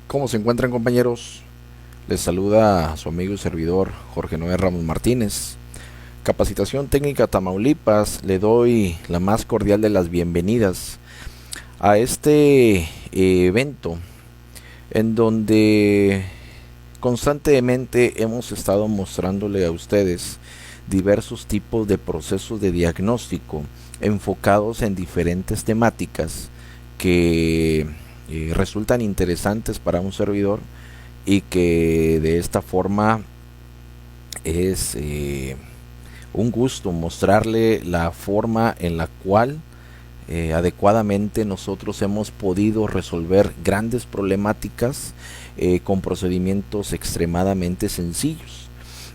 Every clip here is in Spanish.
¿Cómo se encuentran, compañeros? Les saluda a su amigo y servidor Jorge Noé Ramos Martínez. Capacitación Técnica Tamaulipas. Le doy la más cordial de las bienvenidas a este evento en donde constantemente hemos estado mostrándole a ustedes diversos tipos de procesos de diagnóstico enfocados en diferentes temáticas que resultan interesantes para un servidor, y que de esta forma es un gusto mostrarle la forma en la cual adecuadamente nosotros hemos podido resolver grandes problemáticas con procedimientos extremadamente sencillos.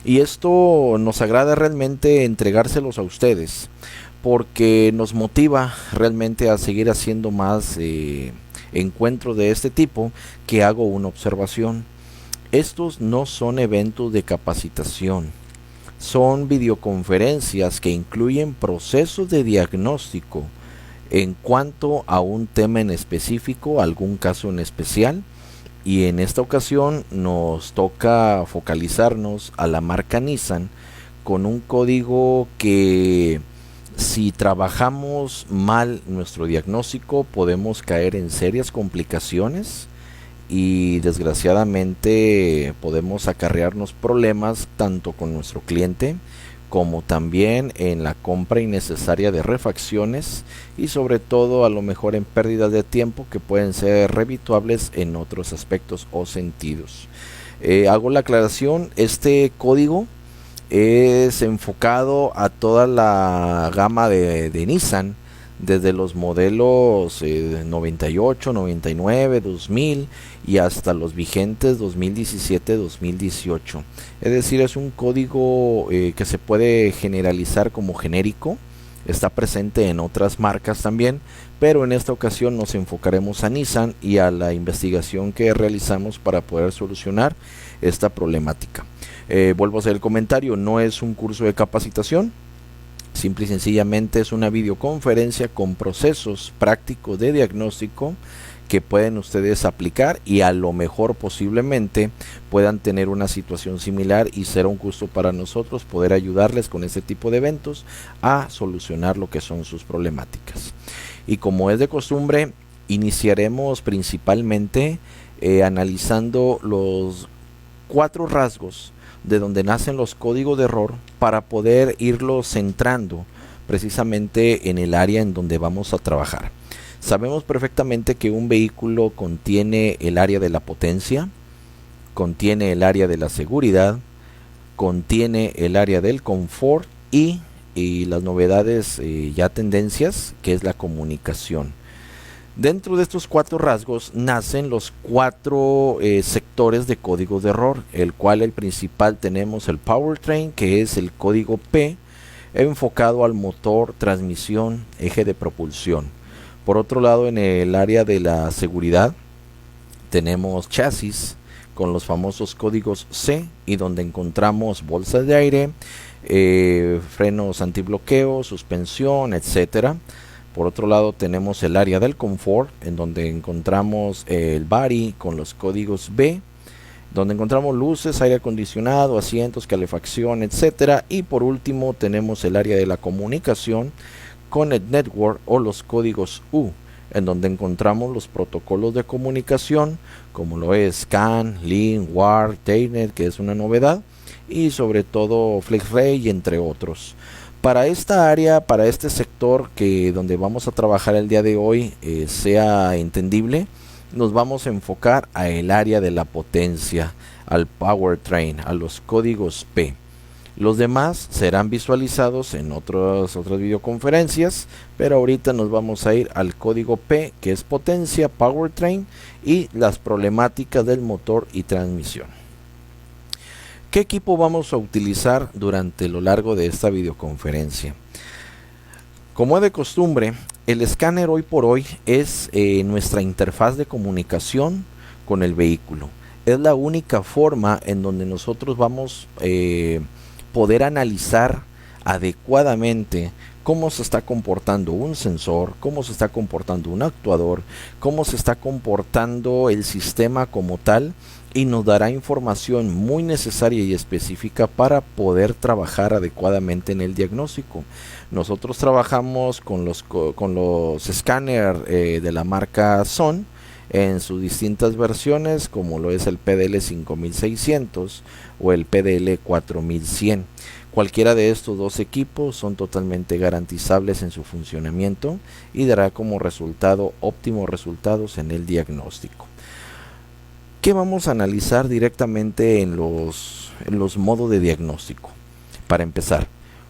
Y esto nos agrada realmente entregárselos a ustedes, porque nos motiva realmente a seguir haciendo más encuentros de este tipo. Que hago una observación: estos no son eventos de capacitación, son videoconferencias que incluyen procesos de diagnóstico en cuanto a un tema en específico, algún caso en especial. Y en esta ocasión nos toca focalizarnos a la marca Nissan con un código que, si trabajamos mal nuestro diagnóstico, podemos caer en serias complicaciones y desgraciadamente podemos acarrearnos problemas tanto con nuestro cliente como también en la compra innecesaria de refacciones, y sobre todo a lo mejor en pérdidas de tiempo que pueden ser revituables en otros aspectos o sentidos. Hago la aclaración: este código es enfocado a toda la gama de Nissan, desde los modelos 98, 99, 2000 y hasta los vigentes 2017, 2018. Es decir, es un código que se puede generalizar como genérico. Está presente en otras marcas también, pero en esta ocasión nos enfocaremos a Nissan y a la investigación que realizamos para poder solucionar esta problemática. Vuelvo a hacer el comentario: no es un curso de capacitación, simple y sencillamente es una videoconferencia con procesos prácticos de diagnóstico que pueden ustedes aplicar, y a lo mejor posiblemente puedan tener una situación similar, y será un gusto para nosotros poder ayudarles con este tipo de eventos a solucionar lo que son sus problemáticas. Y como es de costumbre, iniciaremos principalmente analizando los 4 rasgos de donde nacen los códigos de error, para poder irlos centrando precisamente en el área en donde vamos a trabajar. Sabemos perfectamente que un vehículo contiene el área de la potencia, contiene el área de la seguridad, contiene el área del confort y las novedades, ya tendencias, que es la comunicación. Dentro de estos 4 rasgos nacen los 4 sectores de códigos de error, el cual el principal tenemos el powertrain, que es el código P, enfocado al motor, transmisión, eje de propulsión. Por otro lado, en el área de la seguridad tenemos chasis con los famosos códigos C, y donde encontramos bolsas de aire, frenos antibloqueo, suspensión, etcétera. Por otro lado tenemos el área del confort, en donde encontramos el body con los códigos B, donde encontramos luces, aire acondicionado, asientos, calefacción, etcétera. Y por último tenemos el área de la comunicación con el network o los códigos U, en donde encontramos los protocolos de comunicación como lo es CAN, LIN, WAR, Telnet, que es una novedad, y sobre todo FlexRay, entre otros. Para esta área, para este sector que donde vamos a trabajar el día de hoy sea entendible, nos vamos a enfocar a el área de la potencia, al powertrain, a los códigos P. Los demás serán visualizados en otras videoconferencias, pero ahorita nos vamos a ir al código P, que es potencia, powertrain y las problemáticas del motor y transmisión. ¿Qué equipo vamos a utilizar durante lo largo de esta videoconferencia? Como es de costumbre, el escáner hoy por hoy es nuestra interfaz de comunicación con el vehículo. Es la única forma en donde nosotros vamos poder analizar adecuadamente cómo se está comportando un sensor, cómo se está comportando un actuador, cómo se está comportando el sistema como tal, y nos dará información muy necesaria y específica para poder trabajar adecuadamente en el diagnóstico. Nosotros trabajamos con los escáneres de la marca Son en sus distintas versiones, como lo es el PDL 5600 o el PDL 4100. Cualquiera de estos dos equipos son totalmente garantizables en su funcionamiento y dará como resultado óptimos resultados en el diagnóstico. ¿Qué vamos a analizar directamente en los modos de diagnóstico? Para empezar,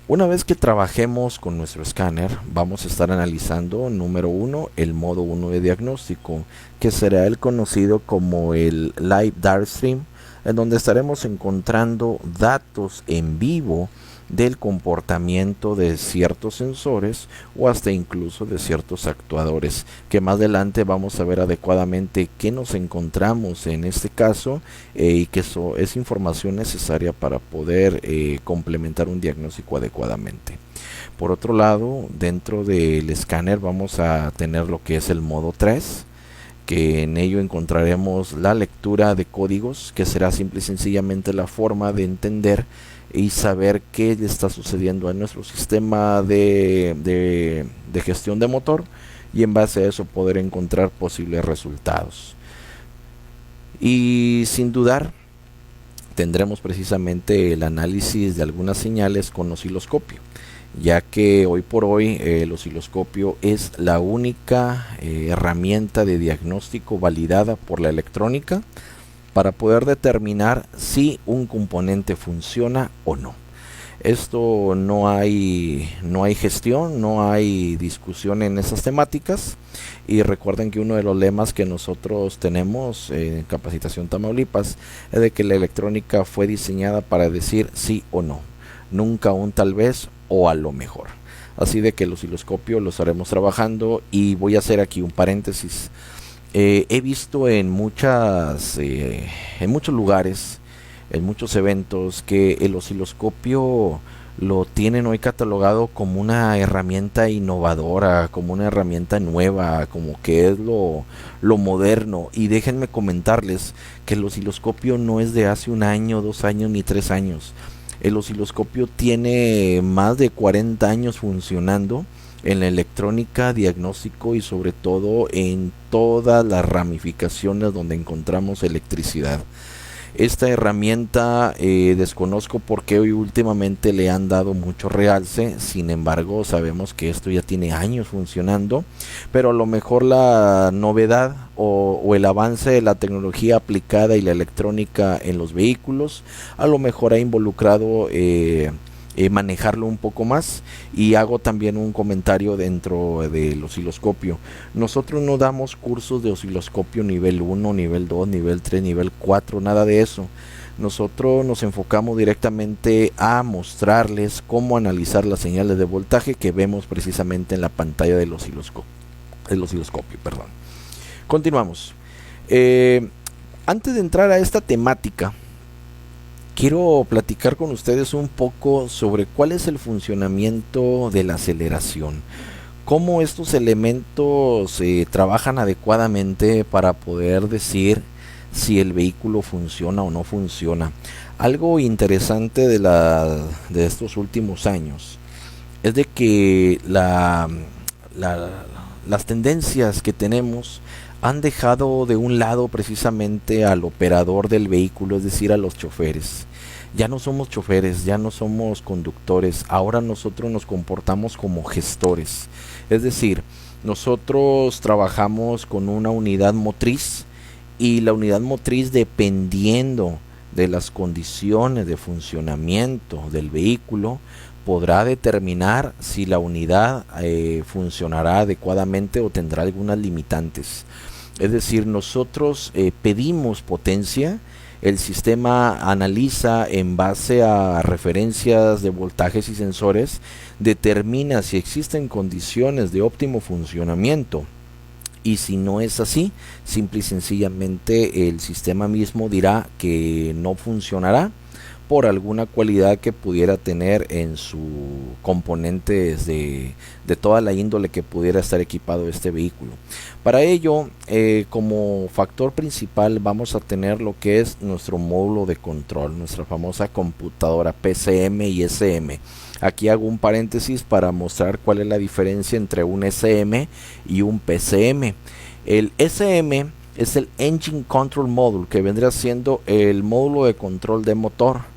una vez que trabajemos con nuestro escáner, vamos a estar analizando, número 1, el modo 1 de diagnóstico, que será el conocido como el Live Data Stream, en donde estaremos encontrando datos en vivo del comportamiento de ciertos sensores o hasta incluso de ciertos actuadores, que más adelante vamos a ver adecuadamente qué nos encontramos en este caso, y que eso es información necesaria para poder complementar un diagnóstico adecuadamente. Por otro lado, dentro del escáner vamos a tener lo que es el modo 3, que en ello encontraremos la lectura de códigos, que será simple y sencillamente la forma de entender y saber qué le está sucediendo a nuestro sistema de gestión de motor, y en base a eso poder encontrar posibles resultados. Y sin dudar tendremos precisamente el análisis de algunas señales con osciloscopio, ya que hoy por hoy el osciloscopio es la única herramienta de diagnóstico validada por la electrónica para poder determinar si un componente funciona o no. Esto no hay gestión, no hay discusión en esas temáticas. Y recuerden que uno de los lemas que nosotros tenemos en Capacitación Tamaulipas es de que la electrónica fue diseñada para decir sí o no, nunca un tal vez o a lo mejor. Así de que el osciloscopio lo estaremos trabajando, y voy a hacer aquí un paréntesis. He visto en muchos lugares, en muchos eventos, que el osciloscopio lo tienen hoy catalogado como una herramienta innovadora, como una herramienta nueva, como que es lo moderno. Y déjenme comentarles que el osciloscopio no es de hace 1 año, 2 años ni 3 años. El osciloscopio tiene más de 40 años funcionando en la electrónica, diagnóstico y sobre todo en todas las ramificaciones donde encontramos electricidad. Esta herramienta desconozco por qué hoy últimamente le han dado mucho realce. Sin embargo, sabemos que esto ya tiene años funcionando, pero a lo mejor la novedad o el avance de la tecnología aplicada y la electrónica en los vehículos a lo mejor ha involucrado manejarlo un poco más. Y hago también un comentario dentro del osciloscopio. Nosotros no damos cursos de osciloscopio nivel 1, nivel 2, nivel 3, nivel 4, nada de eso. Nosotros nos enfocamos directamente a mostrarles cómo analizar las señales de voltaje que vemos precisamente en la pantalla del osciloscopio. Perdón. Continuamos. Antes de entrar a esta temática, quiero platicar con ustedes un poco sobre cuál es el funcionamiento de la aceleración, cómo estos elementos trabajan adecuadamente para poder decir si el vehículo funciona o no funciona. Algo interesante de estos últimos años es de que las tendencias que tenemos han dejado de un lado precisamente al operador del vehículo, es decir, a los choferes. Ya no somos choferes, ya no somos conductores, ahora nosotros nos comportamos como gestores. Es decir, nosotros trabajamos con una unidad motriz, y la unidad motriz, dependiendo de las condiciones de funcionamiento del vehículo, podrá determinar si la unidad funcionará adecuadamente o tendrá algunas limitantes. Es decir, nosotros pedimos potencia, el sistema analiza en base a referencias de voltajes y sensores, determina si existen condiciones de óptimo funcionamiento, y si no es así, simple y sencillamente el sistema mismo dirá que no funcionará, por alguna cualidad que pudiera tener en sus componentes de toda la índole que pudiera estar equipado este vehículo. Para ello, como factor principal vamos a tener lo que es nuestro módulo de control, nuestra famosa computadora PCM y SM. Aquí hago un paréntesis para mostrar cuál es la diferencia entre un SM y un PCM. El SM es el Engine Control Module, que vendría siendo el módulo de control de motor,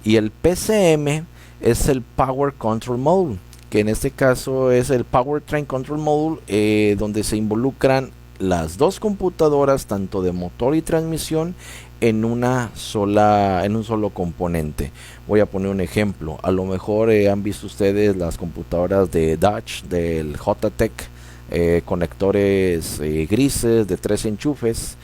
y el PCM es el Power Control Module, que en este caso es el Powertrain Control Module, donde se involucran las dos computadoras, tanto de motor y transmisión, en un solo componente. Voy a poner un ejemplo. A lo mejor han visto ustedes las computadoras de Dodge, del JTEC, conectores grises de 3 enchufes.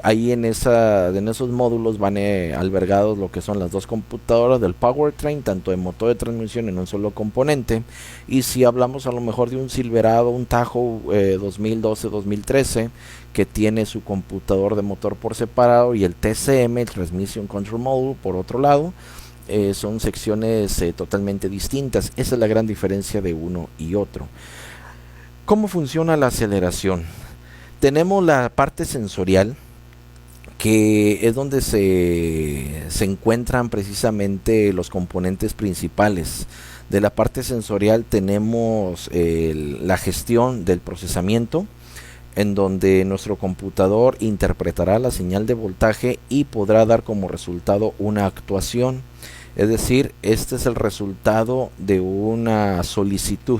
Ahí en esos módulos van albergados lo que son las dos computadoras del powertrain, tanto de motor de transmisión, en un solo componente. Y si hablamos a lo mejor de un Silverado, un Tahoe 2012-2013, que tiene su computador de motor por separado, y el TCM, el Transmission Control Module, por otro lado, son secciones totalmente distintas. Esa es la gran diferencia de uno y otro. ¿Cómo funciona la aceleración? Tenemos la parte sensorial, que es donde se encuentran precisamente los componentes principales. De la parte sensorial tenemos la gestión del procesamiento, en donde nuestro computador interpretará la señal de voltaje y podrá dar como resultado una actuación. Es decir, este es el resultado de una solicitud,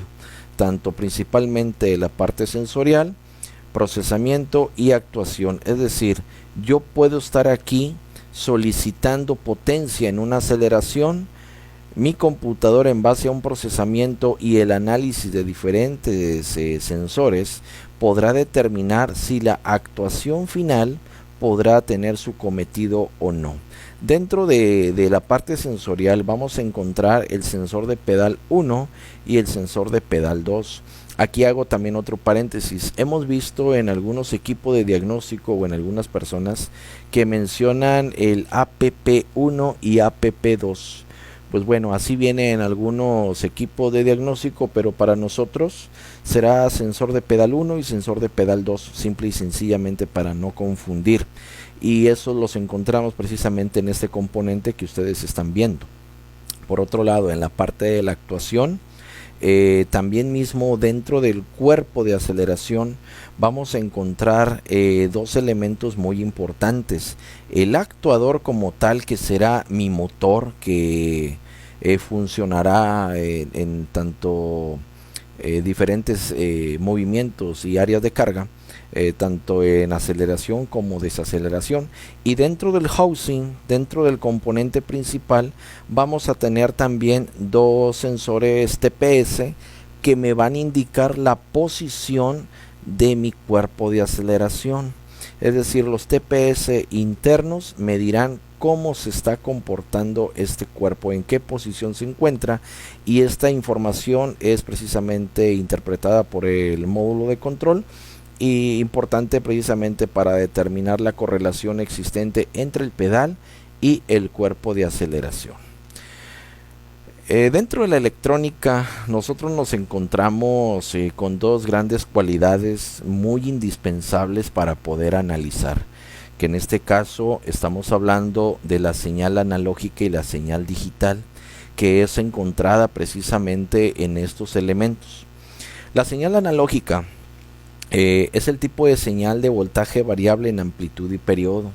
tanto principalmente la parte sensorial, procesamiento y actuación. Es decir, yo puedo estar aquí solicitando potencia en una aceleración. Mi computador, en base a un procesamiento y el análisis de diferentes sensores, podrá determinar si la actuación final podrá tener su cometido o no. Dentro de la parte sensorial vamos a encontrar el sensor de pedal 1 y el sensor de pedal 2. Aquí hago también otro paréntesis. Hemos visto en algunos equipos de diagnóstico o en algunas personas que mencionan el APP1 y APP2. Pues bueno, así viene en algunos equipos de diagnóstico, pero para nosotros será sensor de pedal 1 y sensor de pedal 2, simple y sencillamente para no confundir. Y eso los encontramos precisamente en este componente que ustedes están viendo. Por otro lado, en la parte de la actuación, también mismo dentro del cuerpo de aceleración vamos a encontrar dos elementos muy importantes. El actuador como tal, que será mi motor, que funcionará en tanto diferentes movimientos y áreas de carga, tanto en aceleración como desaceleración. Y dentro del housing, dentro del componente principal, vamos a tener también dos sensores TPS que me van a indicar la posición de mi cuerpo de aceleración. Es decir, los TPS internos me dirán cómo se está comportando este cuerpo, en qué posición se encuentra, y esta información es precisamente interpretada por el módulo de control, y importante precisamente para determinar la correlación existente entre el pedal y el cuerpo de aceleración. Dentro de la electrónica nosotros nos encontramos con dos grandes cualidades muy indispensables para poder analizar, que en este caso estamos hablando de la señal analógica y la señal digital, que es encontrada precisamente en estos elementos. La señal analógica es el tipo de señal de voltaje variable en amplitud y periodo.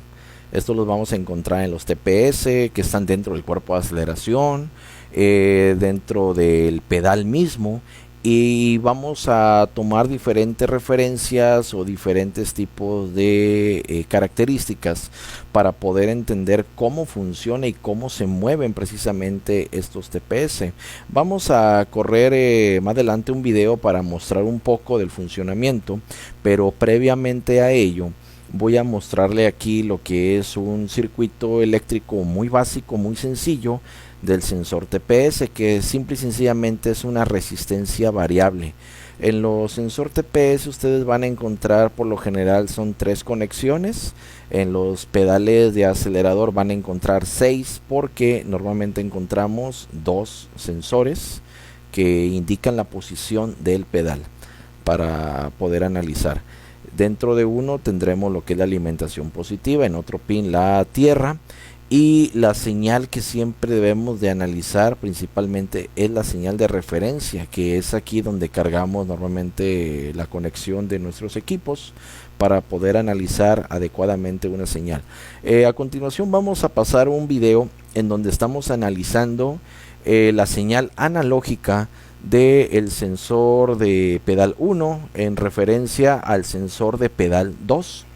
Esto los vamos a encontrar en los TPS, que están dentro del cuerpo de aceleración, dentro del pedal mismo, y vamos a tomar diferentes referencias o diferentes tipos de características para poder entender cómo funciona y cómo se mueven precisamente estos TPS. Vamos a correr más adelante un video para mostrar un poco del funcionamiento, pero previamente a ello voy a mostrarle aquí lo que es un circuito eléctrico muy básico, muy sencillo, del sensor TPS, que simple y sencillamente es una resistencia variable. En los sensor TPS ustedes van a encontrar, por lo general son 3 conexiones. En los pedales de acelerador van a encontrar 6, porque normalmente encontramos 2 sensores que indican la posición del pedal para poder analizar. Dentro de uno tendremos lo que es la alimentación positiva, en otro pin la tierra, y la señal que siempre debemos de analizar principalmente es la señal de referencia, que es aquí donde cargamos normalmente la conexión de nuestros equipos para poder analizar adecuadamente una señal. A continuación vamos a pasar un video en donde estamos analizando la señal analógica del sensor de pedal 1 en referencia al sensor de pedal 2.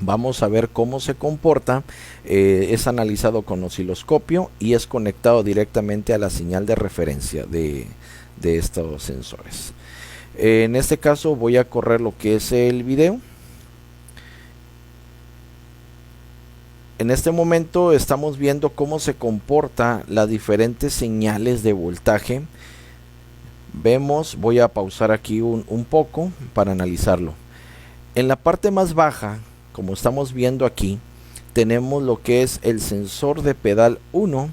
Vamos a ver cómo se comporta. Es analizado con osciloscopio y es conectado directamente a la señal de referencia de estos sensores. En este caso voy a correr lo que es el video. En este momento estamos viendo cómo se comporta las diferentes señales de voltaje. Vemos, voy a pausar aquí un poco para analizarlo. En la parte más baja, como estamos viendo aquí, tenemos lo que es el sensor de pedal 1,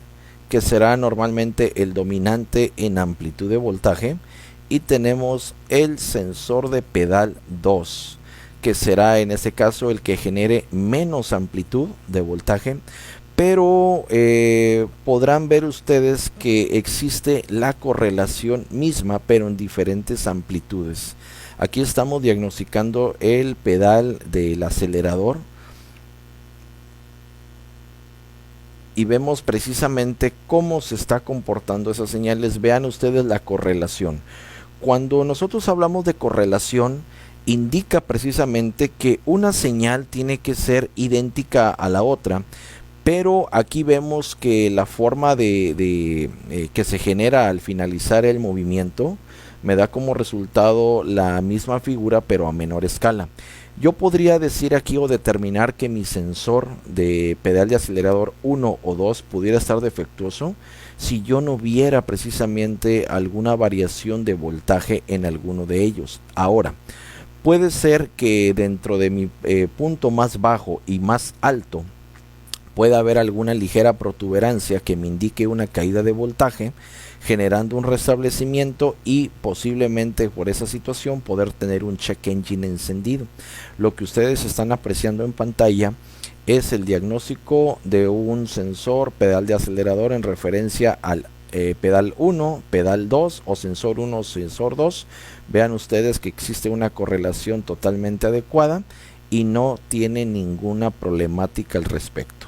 que será normalmente el dominante en amplitud de voltaje, y tenemos el sensor de pedal 2, que será en este caso el que genere menos amplitud de voltaje, pero podrán ver ustedes que existe la correlación misma, pero en diferentes amplitudes. Aquí estamos diagnosticando el pedal del acelerador y vemos precisamente cómo se está comportando esas señales. Vean ustedes la correlación. Cuando nosotros hablamos de correlación, indica precisamente que una señal tiene que ser idéntica a la otra, pero aquí vemos que la forma que se genera al finalizar el movimiento me da como resultado la misma figura, pero a menor escala. Yo podría decir aquí o determinar que mi sensor de pedal de acelerador 1 o 2 pudiera estar defectuoso si yo no viera precisamente alguna variación de voltaje en alguno de ellos. Ahora, puede ser que dentro de mi punto más bajo y más alto pueda haber alguna ligera protuberancia que me indique una caída de voltaje, generando un restablecimiento y posiblemente por esa situación poder tener un check engine encendido. Lo que ustedes están apreciando en pantalla es el diagnóstico de un sensor pedal de acelerador en referencia al pedal 1, pedal 2 o sensor 1 o sensor 2. Vean ustedes que existe una correlación totalmente adecuada y no tiene ninguna problemática al respecto.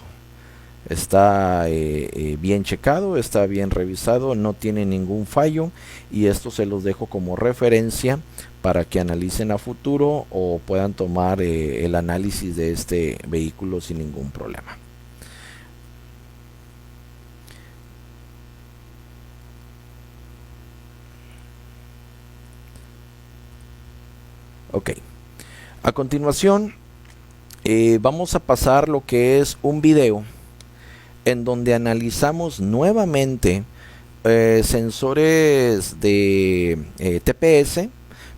Está bien checado, está bien revisado, no tiene ningún fallo, y esto se los dejo como referencia para que analicen a futuro o puedan tomar el análisis de este vehículo sin ningún problema. Ok, a continuación vamos a pasar lo que es un video en donde analizamos nuevamente sensores de TPS,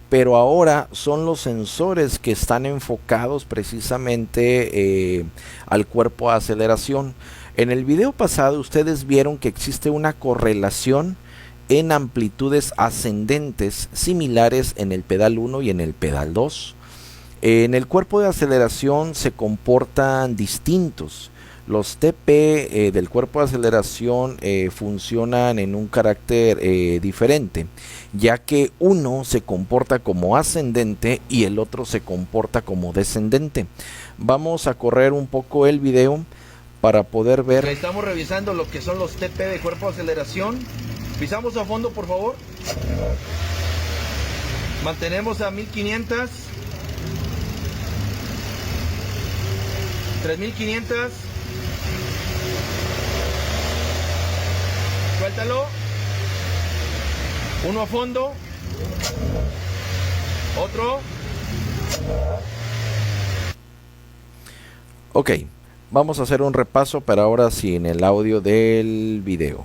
pero ahora son los sensores que están enfocados precisamente al cuerpo de aceleración. En el video pasado ustedes vieron que existe una correlación en amplitudes ascendentes similares en el pedal 1 y en el pedal 2. En el cuerpo de aceleración se comportan distintos. Los TP del cuerpo de aceleración funcionan en un carácter diferente, ya que uno se comporta como ascendente y el otro se comporta como descendente. Vamos a correr un poco el video para poder ver. Estamos revisando lo que son los TP de cuerpo de aceleración. Pisamos a fondo, por favor. Mantenemos a 1500, 3500. Suéltalo. Uno a fondo. Otro. Ok, vamos a hacer un repaso, pero ahora sí en el audio del video.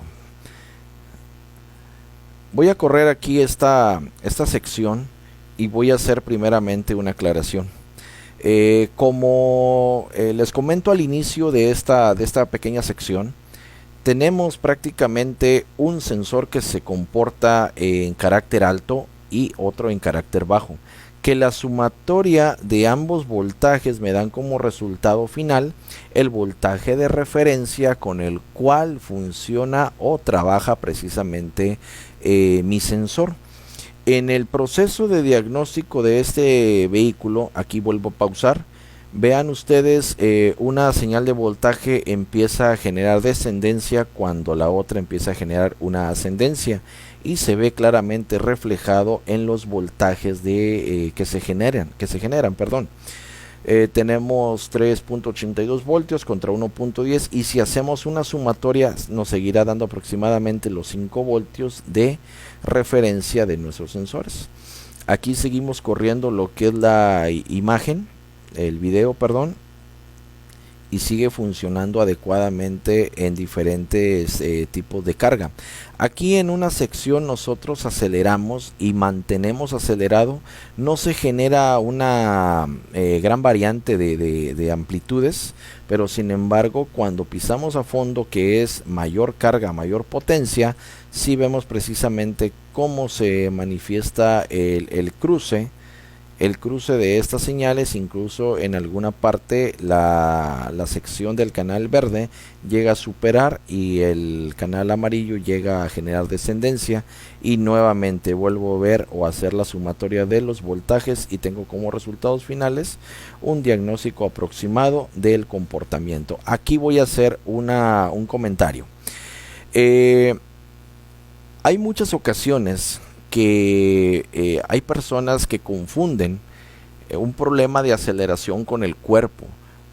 Voy a correr aquí esta sección y voy a hacer primeramente una aclaración. Como les comento al inicio de esta pequeña sección, tenemos prácticamente un sensor que se comporta en carácter alto y otro en carácter bajo, que la sumatoria de ambos voltajes me dan como resultado final el voltaje de referencia con el cual funciona o trabaja precisamente mi sensor. En el proceso de diagnóstico de este vehículo, aquí vuelvo a pausar, vean ustedes, una señal de voltaje empieza a generar descendencia cuando la otra empieza a generar una ascendencia, y se ve claramente reflejado en los voltajes que se generan, perdón. Tenemos 3.82 voltios contra 1.10, y si hacemos una sumatoria nos seguirá dando aproximadamente los 5 voltios de referencia de nuestros sensores. Aquí seguimos corriendo lo que es la imagen, el video, perdón, y sigue funcionando adecuadamente en diferentes tipos de carga. Aquí en una sección nosotros aceleramos y mantenemos acelerado, no se genera una gran variante de amplitudes, pero sin embargo cuando pisamos a fondo, que es mayor carga, mayor potencia, sí vemos precisamente cómo se manifiesta el cruce de estas señales. Incluso en alguna parte la sección del canal verde llega a superar y el canal amarillo llega a generar descendencia, y nuevamente vuelvo a ver o hacer la sumatoria de los voltajes y tengo como resultados finales un diagnóstico aproximado del comportamiento. Aquí voy a hacer un comentario. Hay muchas ocasiones que hay personas que confunden un problema de aceleración con el cuerpo,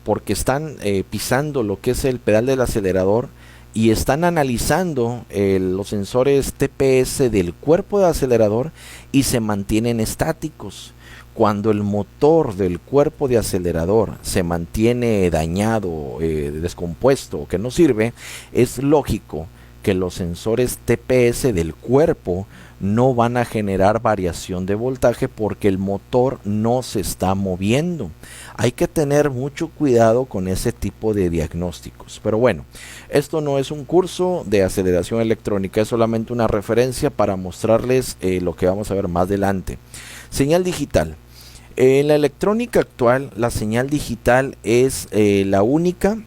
porque están pisando lo que es el pedal del acelerador y están analizando los sensores TPS del cuerpo de acelerador y se mantienen estáticos. Cuando el motor del cuerpo de acelerador se mantiene dañado, descompuesto o que no sirve, es lógico que los sensores TPS del cuerpo no van a generar variación de voltaje porque el motor no se está moviendo. Hay que tener mucho cuidado con ese tipo de diagnósticos. Pero bueno, esto no es un curso de aceleración electrónica, es solamente una referencia para mostrarles lo que vamos a ver más adelante. Señal digital. En la electrónica actual, la señal digital es la única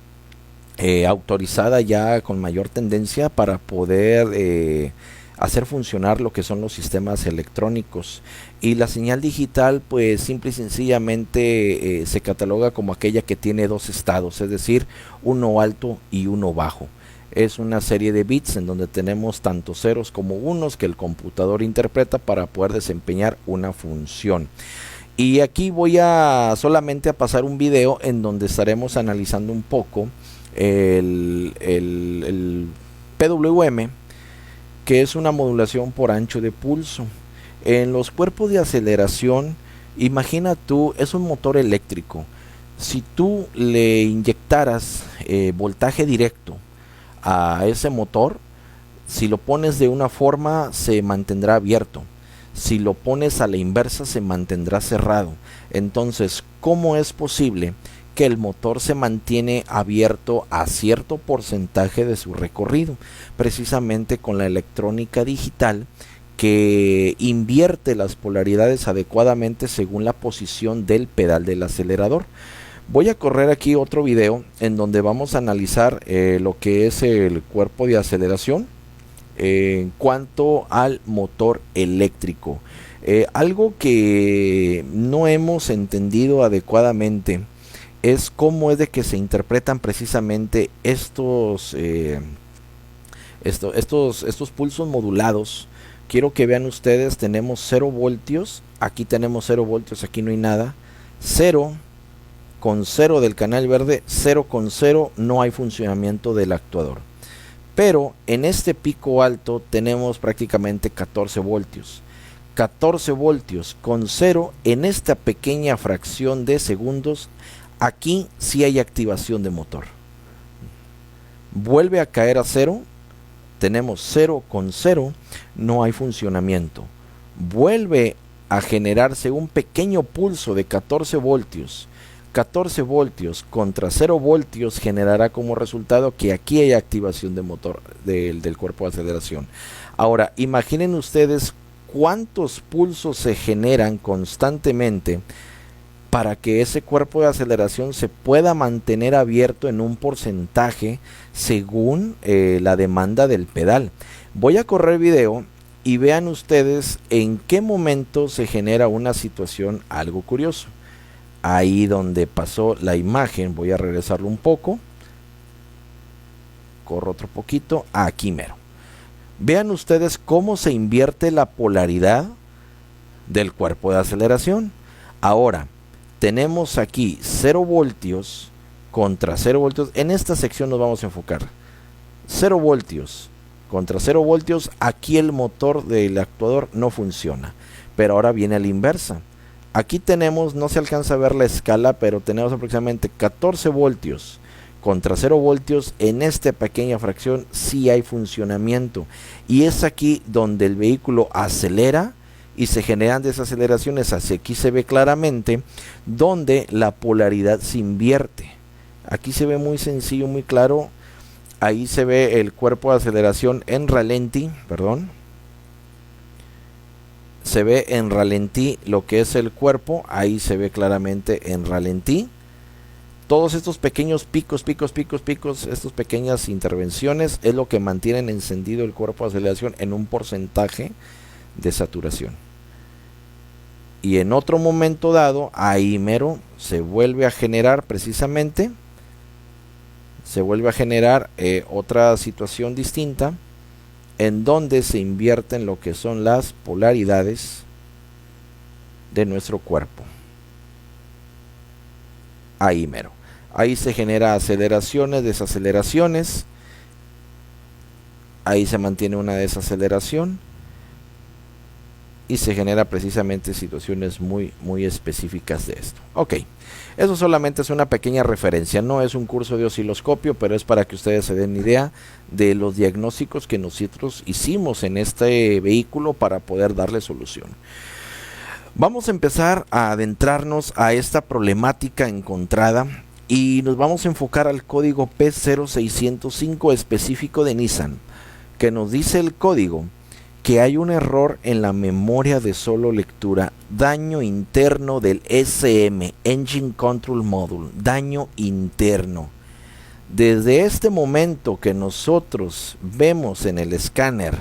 autorizada ya con mayor tendencia para poder hacer funcionar lo que son los sistemas electrónicos, y la señal digital pues simple y sencillamente se cataloga como aquella que tiene dos estados, es decir, uno alto y uno bajo. Es una serie de bits en donde tenemos tanto ceros como unos que el computador interpreta para poder desempeñar una función. Y aquí voy a solamente a pasar un video en donde estaremos analizando un poco el PWM, que es una modulación por ancho de pulso. En los cuerpos de aceleración, imagina tú, es un motor eléctrico. Si tú le inyectaras voltaje directo a ese motor, si lo pones de una forma se mantendrá abierto, si lo pones a la inversa se mantendrá cerrado. Entonces, ¿cómo es posible que el motor se mantiene abierto a cierto porcentaje de su recorrido? Precisamente con la electrónica digital, que invierte las polaridades adecuadamente según la posición del pedal del acelerador. Voy a correr aquí otro video en donde vamos a analizar lo que es el cuerpo de aceleración en cuanto al motor eléctrico. Algo que no hemos entendido adecuadamente es cómo es de que se interpretan precisamente estos pulsos modulados. Quiero que vean ustedes, tenemos 0 voltios, aquí tenemos 0 voltios, aquí no hay nada, 0 con 0 del canal verde, 0 con 0 no hay funcionamiento del actuador. Pero en este pico alto tenemos prácticamente 14 voltios. 14 voltios con 0 en esta pequeña fracción de segundos. Aquí sí hay activación de motor. Vuelve a caer a 0. Tenemos 0 con 0. No hay funcionamiento. Vuelve a generarse un pequeño pulso de 14 voltios. 14 voltios contra 0 voltios generará como resultado que aquí hay activación de motor del cuerpo de aceleración. Ahora, imaginen ustedes cuántos pulsos se generan constantemente para que ese cuerpo de aceleración se pueda mantener abierto en un porcentaje según la demanda del pedal. Voy a correr video y vean ustedes en qué momento se genera una situación algo curioso. Ahí donde pasó la imagen, voy a regresarlo un poco, corro otro poquito, aquí mero. Vean ustedes cómo se invierte la polaridad del cuerpo de aceleración. Ahora, tenemos aquí 0 voltios contra 0 voltios. En esta sección nos vamos a enfocar. 0 voltios contra 0 voltios. Aquí el motor del actuador no funciona. Pero ahora viene a la inversa. Aquí tenemos, no se alcanza a ver la escala, pero tenemos aproximadamente 14 voltios contra 0 voltios. En esta pequeña fracción sí hay funcionamiento. Y es aquí donde el vehículo acelera y se generan desaceleraciones. Así aquí se ve claramente donde la polaridad se invierte. Aquí se ve muy sencillo, muy claro. Ahí se ve el cuerpo de aceleración en ralentí, se ve en ralentí lo que es el cuerpo. Ahí se ve claramente en ralentí. Todos estos pequeños picos, estas pequeñas intervenciones es lo que mantienen encendido el cuerpo de aceleración en un porcentaje de saturación. Y en otro momento dado, ahí mero, se vuelve a generar precisamente, otra situación distinta, en donde se invierten lo que son las polaridades de nuestro cuerpo. Ahí mero. Ahí se genera aceleraciones, desaceleraciones. Ahí se mantiene una desaceleración. Y se genera precisamente situaciones muy específicas de esto. Ok, eso solamente es una pequeña referencia, no es un curso de osciloscopio, pero es para que ustedes se den idea de los diagnósticos que nosotros hicimos en este vehículo para poder darle solución. Vamos a empezar a adentrarnos a esta problemática encontrada y nos vamos a enfocar al código P0605 específico de Nissan, que nos dice el código que hay un error en la memoria de solo lectura, daño interno del SM, Engine Control Module, daño interno. Desde este momento que nosotros vemos en el escáner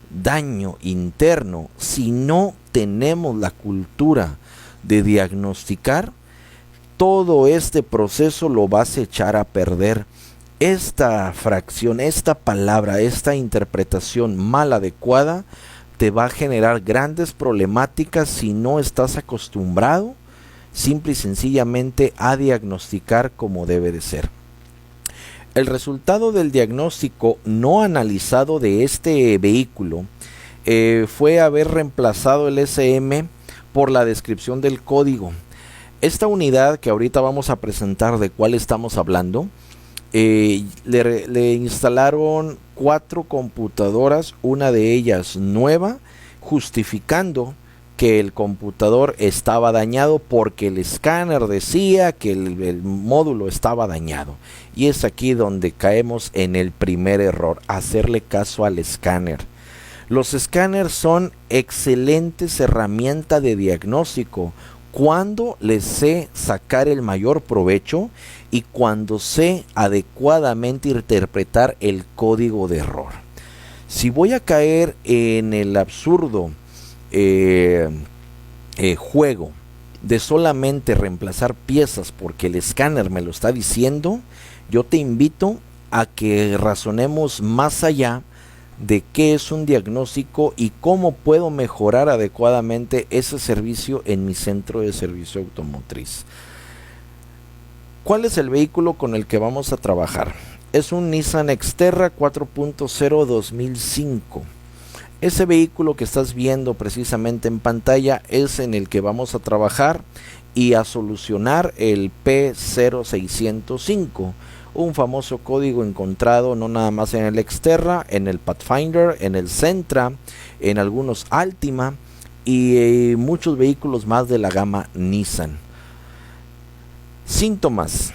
daño interno, si no tenemos la cultura de diagnosticar, todo este proceso lo vas a echar a perder. Esta fracción, esta palabra, esta interpretación mal adecuada te va a generar grandes problemáticas si no estás acostumbrado simple y sencillamente a diagnosticar como debe de ser. El resultado del diagnóstico no analizado de este vehículo fue haber reemplazado el SM por la descripción del código. Esta unidad que ahorita vamos a presentar de cuál estamos hablando, le instalaron 4 computadoras, una de ellas nueva, justificando que el computador estaba dañado porque el escáner decía que el módulo estaba dañado. Y es aquí donde caemos en el primer error, hacerle caso al escáner. Los escáneres son excelentes herramientas de diagnóstico cuando les sé sacar el mayor provecho y cuando sé adecuadamente interpretar el código de error. Si voy a caer en el absurdo juego de solamente reemplazar piezas porque el escáner me lo está diciendo, yo te invito a que razonemos más allá de qué es un diagnóstico y cómo puedo mejorar adecuadamente ese servicio en mi centro de servicio automotriz. ¿Cuál es el vehículo con el que vamos a trabajar? Es un Nissan Xterra 4.0 2005. Ese vehículo que estás viendo precisamente en pantalla es en el que vamos a trabajar y a solucionar el P0605, un famoso código encontrado no nada más en el Xterra, en el Pathfinder, en el Sentra, en algunos Altima y muchos vehículos más de la gama Nissan. Síntomas.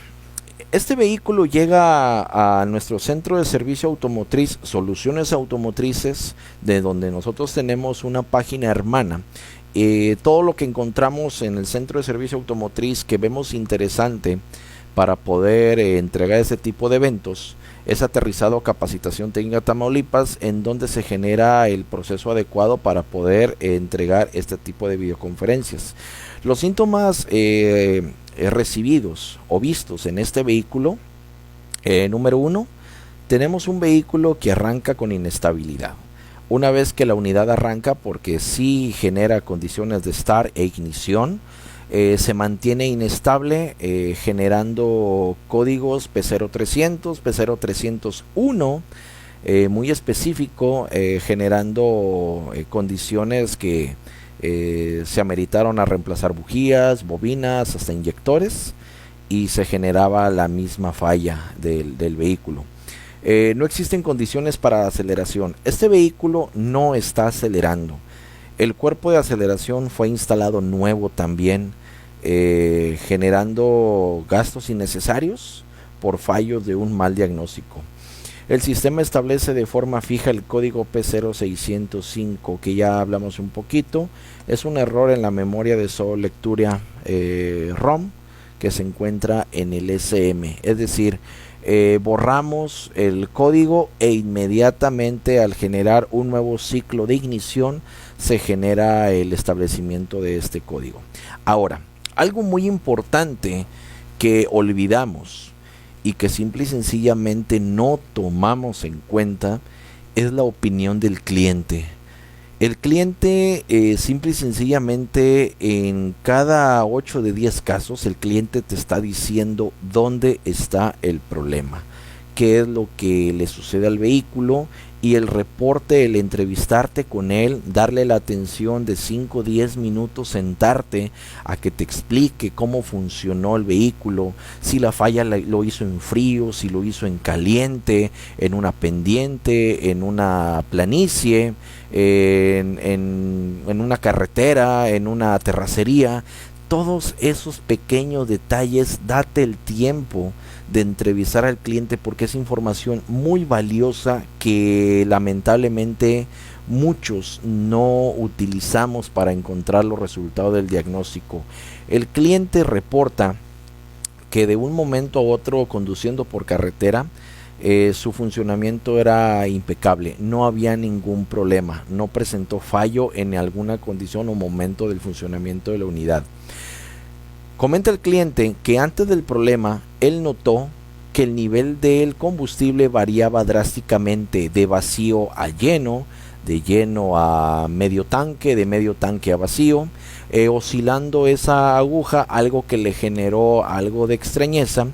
Este vehículo llega a nuestro centro de servicio automotriz Soluciones Automotrices, de donde nosotros tenemos una página hermana. Todo lo que encontramos en el centro de servicio automotriz que vemos interesante para poder entregar ese tipo de eventos es aterrizado a Capacitación Técnica Tamaulipas, en donde se genera el proceso adecuado para poder entregar este tipo de videoconferencias. Los síntomas recibidos o vistos en este vehículo, número 1, tenemos un vehículo que arranca con inestabilidad. Una vez que la unidad arranca, porque sí genera condiciones de start e ignición, se mantiene inestable, generando códigos P0300, P0301, muy específico, generando condiciones que se ameritaron a reemplazar bujías, bobinas, hasta inyectores, y se generaba la misma falla del vehículo. No existen condiciones para aceleración. Este vehículo no está acelerando. El cuerpo de aceleración fue instalado nuevo también, generando gastos innecesarios por fallos de un mal diagnóstico. El sistema establece de forma fija el código P0605, que ya hablamos un poquito. Es un error en la memoria de solo lectura ROM que se encuentra en el SM. Es decir, borramos el código e inmediatamente al generar un nuevo ciclo de ignición se genera el establecimiento de este código. Ahora, algo muy importante que olvidamos y que simple y sencillamente no tomamos en cuenta es la opinión del cliente. El cliente, simple y sencillamente, en cada 8 de 10 casos, el cliente te está diciendo dónde está el problema, qué es lo que le sucede al vehículo, y el reporte, el entrevistarte con él, darle la atención de 5 o 10 minutos, sentarte a que te explique cómo funcionó el vehículo, si la falla lo hizo en frío, si lo hizo en caliente, en una pendiente, en una planicie, en una carretera, en una terracería. Todos esos pequeños detalles, date el tiempo de entrevistar al cliente, porque es información muy valiosa que lamentablemente muchos no utilizamos para encontrar los resultados del diagnóstico. El cliente reporta que de un momento a otro, conduciendo por carretera, su funcionamiento era impecable, no había ningún problema, no presentó fallo en alguna condición o momento del funcionamiento de la unidad. Comenta el cliente que antes del problema él notó que el nivel del combustible variaba drásticamente de vacío a lleno, de lleno a medio tanque, de medio tanque a vacío, oscilando esa aguja, algo que le generó algo de extrañeza.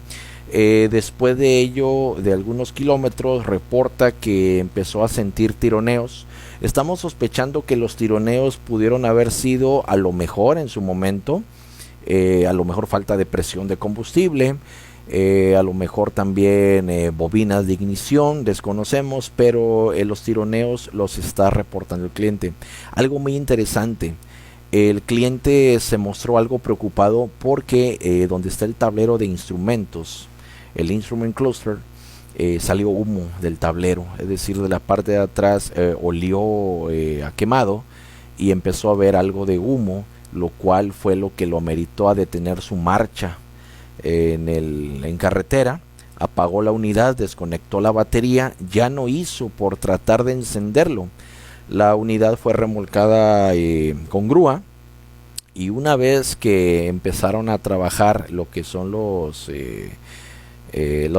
Después de ello, de algunos kilómetros, reporta que empezó a sentir tironeos. Estamos sospechando que los tironeos pudieron haber sido, a lo mejor en su momento, a lo mejor falta de presión de combustible, a lo mejor también bobinas de ignición, desconocemos, pero los tironeos los está reportando el cliente. Algo muy interesante, el cliente se mostró algo preocupado porque donde está el tablero de instrumentos, el Instrument Cluster, salió humo del tablero, es decir, de la parte de atrás olió a quemado y empezó a ver algo de humo, lo cual fue lo que lo ameritó a detener su marcha en carretera. Apagó la unidad, desconectó la batería, ya no hizo por tratar de encenderlo. La unidad fue remolcada con grúa, y una vez que empezaron a trabajar lo que son los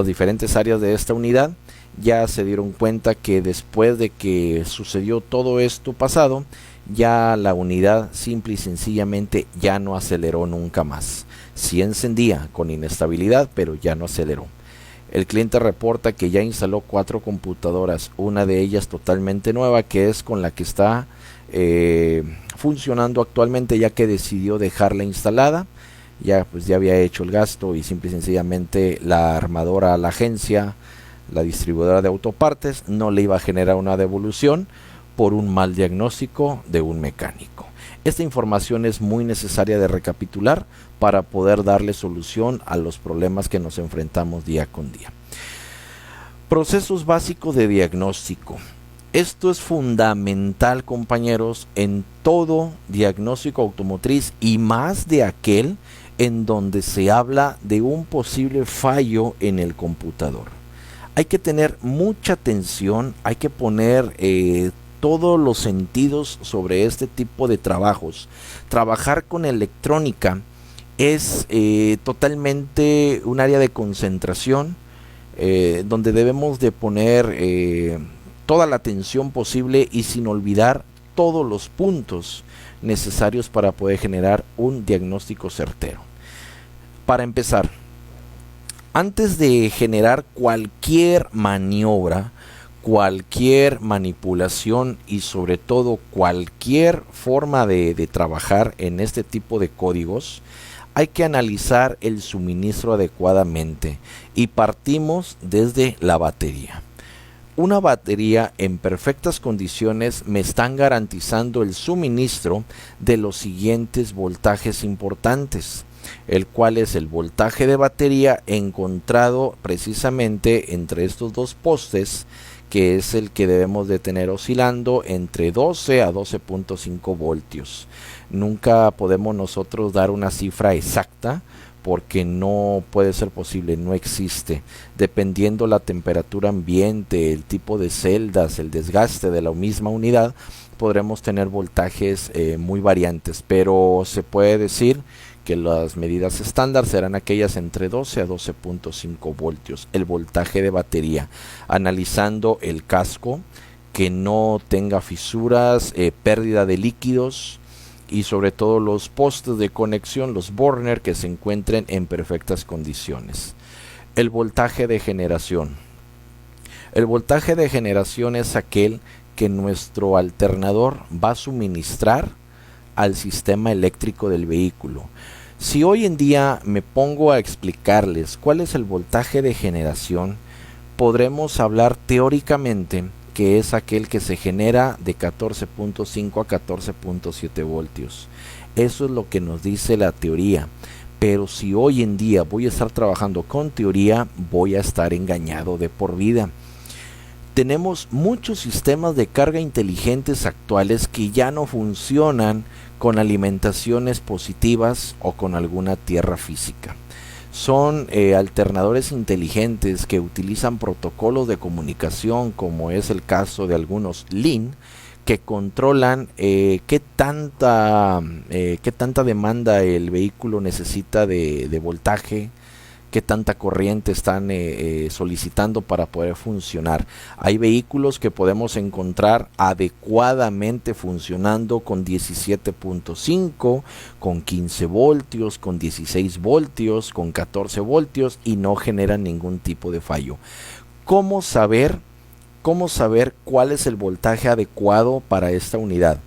diferentes áreas de esta unidad, ya se dieron cuenta que después de que sucedió todo esto pasado, ya la unidad simple y sencillamente ya no aceleró nunca más. Sí encendía con inestabilidad, pero ya no aceleró. El cliente reporta que ya instaló 4 computadoras, una de ellas totalmente nueva, que es con la que está funcionando actualmente, ya que decidió dejarla instalada. Ya había hecho el gasto, y simple y sencillamente la armadora, la agencia, la distribuidora de autopartes, no le iba a generar una devolución por un mal diagnóstico de un mecánico. Esta información es muy necesaria de recapitular para poder darle solución a los problemas que nos enfrentamos día con día. Procesos básicos de diagnóstico. Esto es fundamental, compañeros, en todo diagnóstico automotriz y más de aquel en donde se habla de un posible fallo en el computador. Hay que tener mucha atención, hay que poner todos los sentidos sobre este tipo de trabajos. Trabajar con electrónica es totalmente un área de concentración donde debemos de poner toda la atención posible y sin olvidar todos los puntos necesarios para poder generar un diagnóstico certero. Para empezar, antes de generar cualquier maniobra, cualquier manipulación y sobre todo cualquier forma de trabajar en este tipo de códigos, hay que analizar el suministro adecuadamente y partimos desde la batería. Una batería en perfectas condiciones me están garantizando el suministro de los siguientes voltajes importantes, el cual es el voltaje de batería encontrado precisamente entre estos dos postes, que es el que debemos de tener oscilando entre 12 a 12.5 voltios. Nunca podemos nosotros dar una cifra exacta porque no puede ser posible, no existe. Dependiendo la temperatura ambiente, el tipo de celdas, el desgaste de la misma unidad, podremos tener voltajes muy variantes, pero se puede decir que las medidas estándar serán aquellas entre 12 a 12.5 voltios, el voltaje de batería, analizando el casco, que no tenga fisuras, pérdida de líquidos y sobre todo los postes de conexión, los burner, que se encuentren en perfectas condiciones. El voltaje de generación. El voltaje de generación es aquel que nuestro alternador va a suministrar al sistema eléctrico del vehículo. Si hoy en día me pongo a explicarles cuál es el voltaje de generación, podremos hablar teóricamente que es aquel que se genera de 14.5 a 14.7 voltios. Eso es lo que nos dice la teoría. Pero si hoy en día voy a estar trabajando con teoría, voy a estar engañado de por vida. Tenemos muchos sistemas de carga inteligentes actuales que ya no funcionan con alimentaciones positivas o con alguna tierra física. Son alternadores inteligentes que utilizan protocolos de comunicación, como es el caso de algunos LIN, que controlan qué tanta demanda el vehículo necesita de voltaje, qué tanta corriente están solicitando para poder funcionar. Hay vehículos que podemos encontrar adecuadamente funcionando con 17.5, con 15 voltios, con 16 voltios, con 14 voltios y no generan ningún tipo de fallo. ¿Cómo saber cuál es el voltaje adecuado para esta unidad?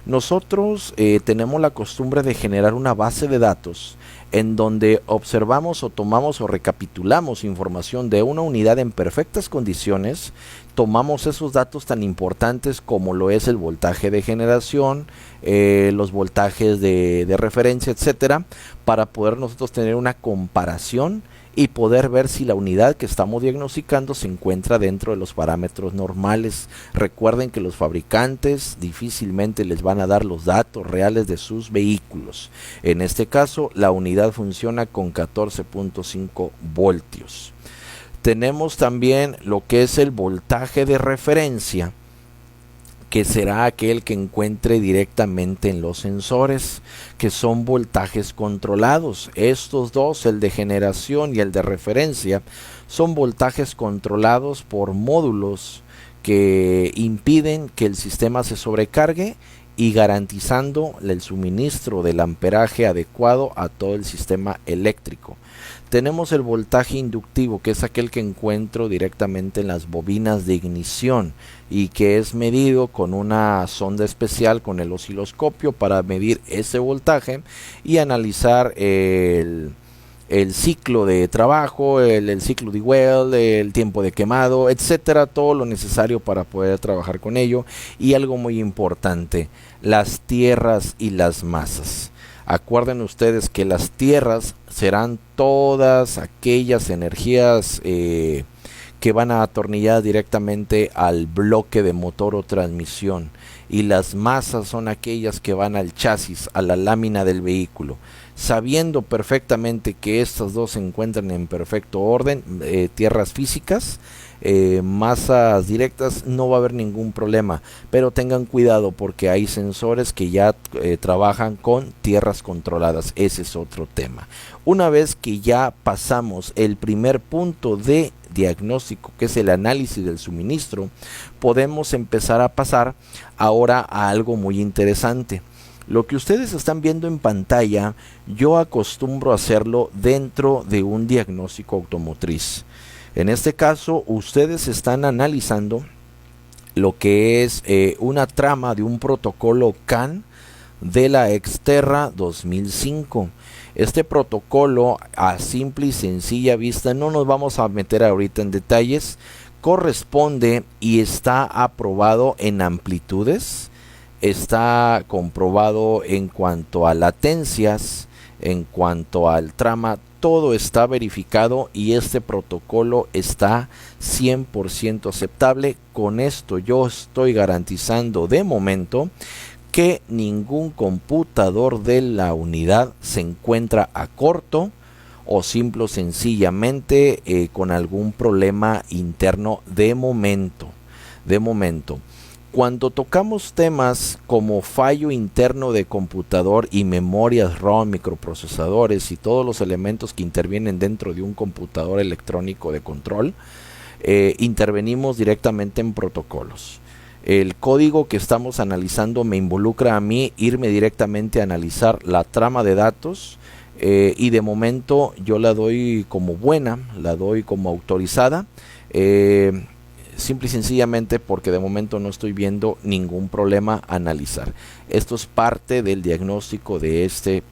Nosotros tenemos la costumbre de generar una base de datos en donde observamos o tomamos o recapitulamos información de una unidad en perfectas condiciones, tomamos esos datos tan importantes como lo es el voltaje de generación, los voltajes de referencia, etcétera, para poder nosotros tener una comparación y poder ver si la unidad que estamos diagnosticando se encuentra dentro de los parámetros normales. Recuerden que los fabricantes difícilmente les van a dar los datos reales de sus vehículos. En este caso, la unidad funciona con 14.5 voltios. Tenemos también lo que es el voltaje de referencia, que será aquel que encuentre directamente en los sensores, que son voltajes controlados. Estos dos, el de generación y el de referencia, son voltajes controlados por módulos que impiden que el sistema se sobrecargue y garantizando el suministro del amperaje adecuado a todo el sistema eléctrico. Tenemos el voltaje inductivo, que es aquel que encuentro directamente en las bobinas de ignición y que es medido con una sonda especial con el osciloscopio para medir ese voltaje y analizar el ciclo de trabajo, el ciclo de well, el tiempo de quemado, etcétera, todo lo necesario para poder trabajar con ello. Y algo muy importante, las tierras y las masas. Acuerden ustedes que las tierras serán todas aquellas energías que van a atornillar directamente al bloque de motor o transmisión, y las masas son aquellas que van al chasis, a la lámina del vehículo. Sabiendo perfectamente que estas dos se encuentran en perfecto orden, tierras físicas, masas directas, no va a haber ningún problema, pero tengan cuidado porque hay sensores que ya trabajan con tierras controladas. Ese es otro tema. Una vez que ya pasamos el primer punto de diagnóstico, que es el análisis del suministro, podemos empezar a pasar ahora a algo muy interesante. Lo que ustedes están viendo en pantalla, yo acostumbro a hacerlo dentro de un diagnóstico automotriz. En este caso, ustedes están analizando lo que es una trama de un protocolo CAN de la Exterra 2005. Este protocolo, a simple y sencilla vista, no nos vamos a meter ahorita en detalles, corresponde y está aprobado en amplitudes, está comprobado en cuanto a latencias, en cuanto al trama, todo está verificado y este protocolo está 100% aceptable. Con esto yo estoy garantizando de momento que ningún computador de la unidad se encuentra a corto o simple o sencillamente con algún problema interno de momento. Cuando tocamos temas como fallo interno de computador y memorias ROM, microprocesadores y todos los elementos que intervienen dentro de un computador electrónico de control, intervenimos directamente en protocolos. El código que estamos analizando me involucra a mí irme directamente a analizar la trama de datos y de momento yo la doy como buena, la doy como autorizada. Simple y sencillamente porque de momento no estoy viendo ningún problema a analizar. Esto es parte del diagnóstico de este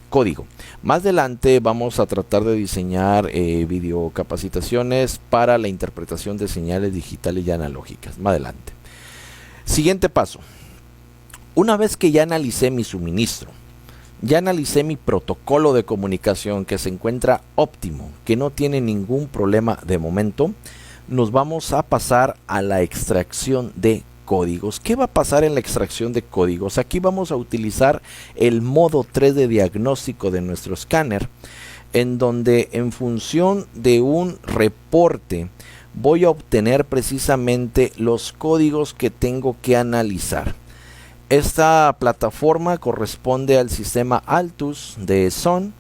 código. Más adelante vamos a tratar de diseñar videocapacitaciones para la interpretación de señales digitales y analógicas. Más adelante. Siguiente paso. Una vez que ya analicé mi suministro, ya analicé mi protocolo de comunicación que se encuentra óptimo, que no tiene ningún problema de momento, nos vamos a pasar a la extracción de códigos. ¿Qué va a pasar en la extracción de códigos? Aquí vamos a utilizar el modo 3 de diagnóstico de nuestro escáner, en donde en función de un reporte voy a obtener precisamente los códigos que tengo que analizar. Esta plataforma corresponde al sistema Altus de Son,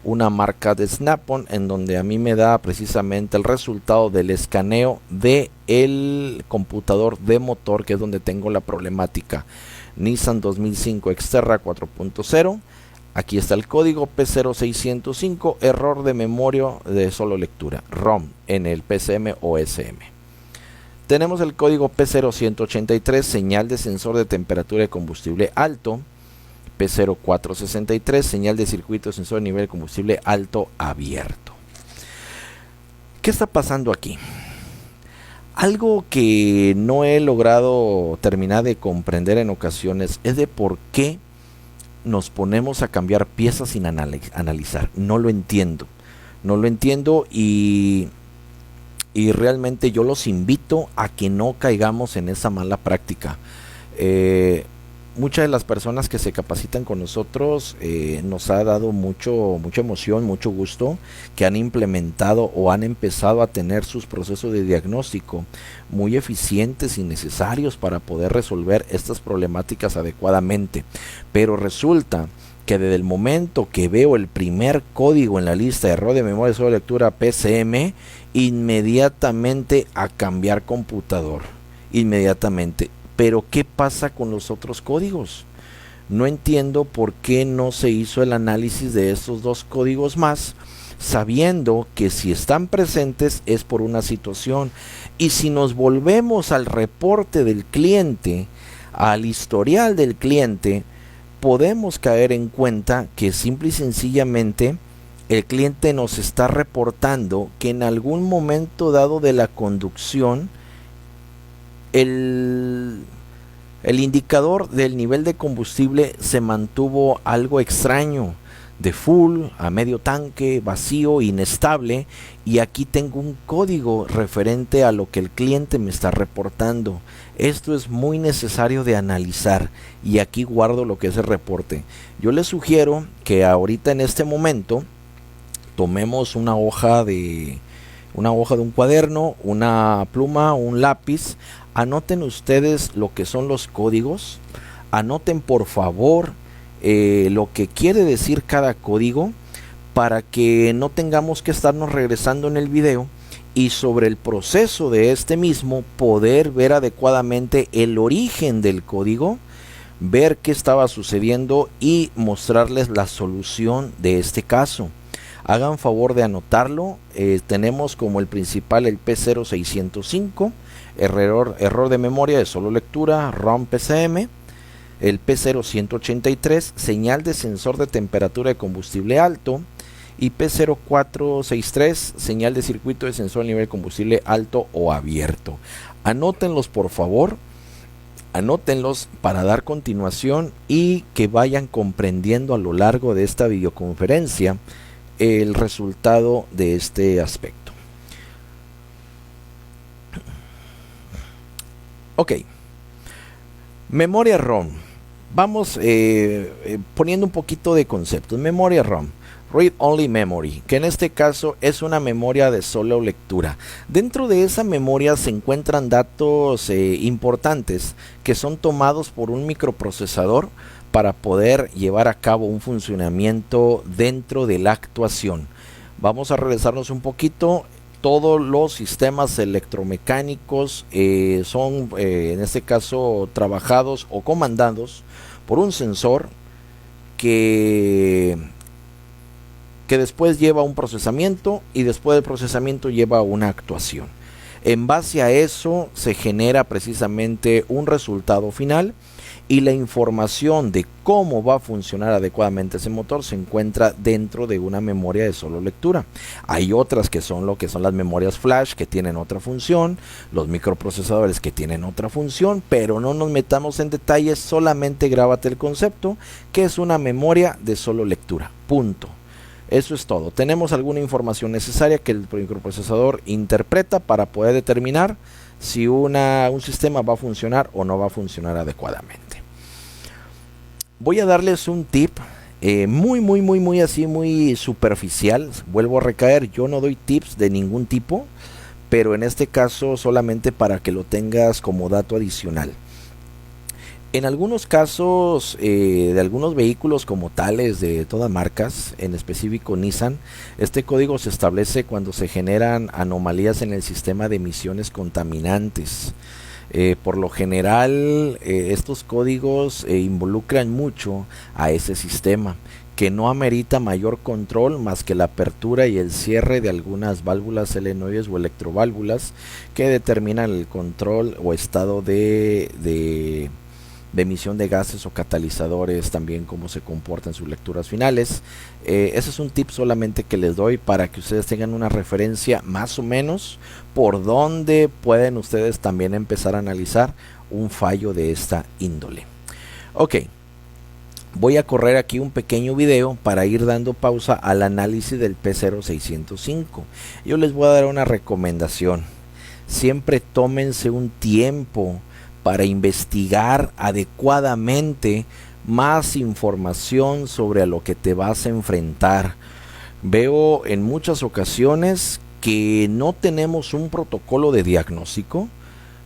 una marca de Snap-on, en donde a mí me da precisamente el resultado del escaneo de el computador de motor, que es donde tengo la problemática. Nissan 2005 Xterra 4.0. Aquí está el código P0605, error de memoria de solo lectura, ROM en el PCM OSM. Tenemos el código P0183, señal de sensor de temperatura de combustible alto. P0463, señal de circuito sensor de nivel de combustible alto abierto. ¿Qué está pasando aquí? Algo que no he logrado terminar de comprender en ocasiones es de por qué nos ponemos a cambiar piezas sin analizar. No lo entiendo. Y realmente yo los invito a que no caigamos en esa mala práctica. Muchas de las personas que se capacitan con nosotros nos ha dado mucha emoción, mucho gusto, que han implementado o han empezado a tener sus procesos de diagnóstico muy eficientes y necesarios para poder resolver estas problemáticas adecuadamente. Pero resulta que desde el momento que veo el primer código en la lista de error de memoria de solo lectura PCM, inmediatamente a cambiar computador, inmediatamente. Pero ¿qué pasa con los otros códigos? No entiendo por qué no se hizo el análisis de estos dos códigos más, sabiendo que si están presentes es por una situación. Y si nos volvemos al reporte del cliente, al historial del cliente, podemos caer en cuenta que simple y sencillamente el cliente nos está reportando que en algún momento dado de la conducción el indicador del nivel de combustible se mantuvo algo extraño, de full, a medio tanque, vacío, inestable, y aquí tengo un código referente a lo que el cliente me está reportando. Esto es muy necesario de analizar y aquí guardo lo que es el reporte. Yo les sugiero que ahorita en este momento tomemos una hoja de un cuaderno, una pluma, un lápiz. Anoten ustedes lo que son los códigos. Anoten por favor lo que quiere decir cada código para que no tengamos que estarnos regresando en el video y sobre el proceso de este mismo poder ver adecuadamente el origen del código, ver qué estaba sucediendo y mostrarles la solución de este caso. Hagan favor de anotarlo. Tenemos como el principal el P0605, error de memoria de solo lectura, ROM PCM. El P0183, señal de sensor de temperatura de combustible alto, y P0463, señal de circuito de sensor de nivel de combustible alto o abierto. Anótenlos por favor, anótenlos para dar continuación y que vayan comprendiendo a lo largo de esta videoconferencia el resultado de este aspecto. Ok, memoria ROM. Vamos poniendo un poquito de conceptos. Memoria ROM, Read Only Memory, que en este caso es una memoria de solo lectura. Dentro de esa memoria se encuentran datos importantes que son tomados por un microprocesador para poder llevar a cabo un funcionamiento dentro de la actuación. Vamos a regresarnos un poquito. Todos los sistemas electromecánicos son en este caso trabajados o comandados por un sensor que después lleva un procesamiento y después del procesamiento lleva una actuación. En base a eso se genera precisamente un resultado final y la información de cómo va a funcionar adecuadamente ese motor se encuentra dentro de una memoria de solo lectura. Hay otras que son lo que son las memorias flash, que tienen otra función, los microprocesadores que tienen otra función, pero no nos metamos en detalles, solamente grábate el concepto que es una memoria de solo lectura, punto. Eso es todo. Tenemos alguna información necesaria que el microprocesador interpreta para poder determinar si un sistema va a funcionar o no va a funcionar adecuadamente. Voy a darles un tip muy superficial. Vuelvo a recaer, yo no doy tips de ningún tipo, pero en este caso solamente para que lo tengas como dato adicional. En algunos casos de algunos vehículos como tales de todas marcas, en específico Nissan, este código se establece cuando se generan anomalías en el sistema de emisiones contaminantes. Por lo general estos códigos involucran mucho a ese sistema, que no amerita mayor control más que la apertura y el cierre de algunas válvulas solenoides o electroválvulas que determinan el control o estado de emisión de gases o catalizadores, también cómo se comportan sus lecturas finales. Ese es un tip solamente que les doy para que ustedes tengan una referencia más o menos por donde pueden ustedes también empezar a analizar un fallo de esta índole. Ok, voy a correr aquí un pequeño video para ir dando pausa al análisis del P0605. Yo les voy a dar una recomendación. Siempre tómense un tiempo para investigar adecuadamente más información sobre a lo que te vas a enfrentar. Veo en muchas ocasiones que no tenemos un protocolo de diagnóstico,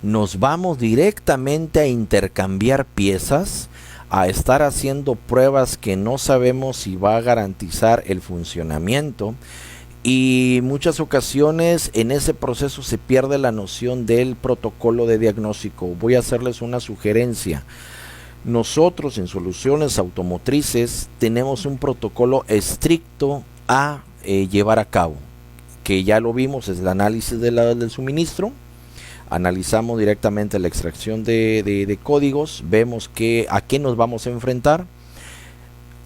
nos vamos directamente a intercambiar piezas, a estar haciendo pruebas que no sabemos si va a garantizar el funcionamiento. Y muchas ocasiones en ese proceso se pierde la noción del protocolo de diagnóstico. Voy a hacerles una sugerencia. Nosotros en Soluciones Automotrices tenemos un protocolo estricto a llevar a cabo, que ya lo vimos, es el análisis del suministro. Analizamos directamente la extracción de códigos, vemos a qué nos vamos a enfrentar.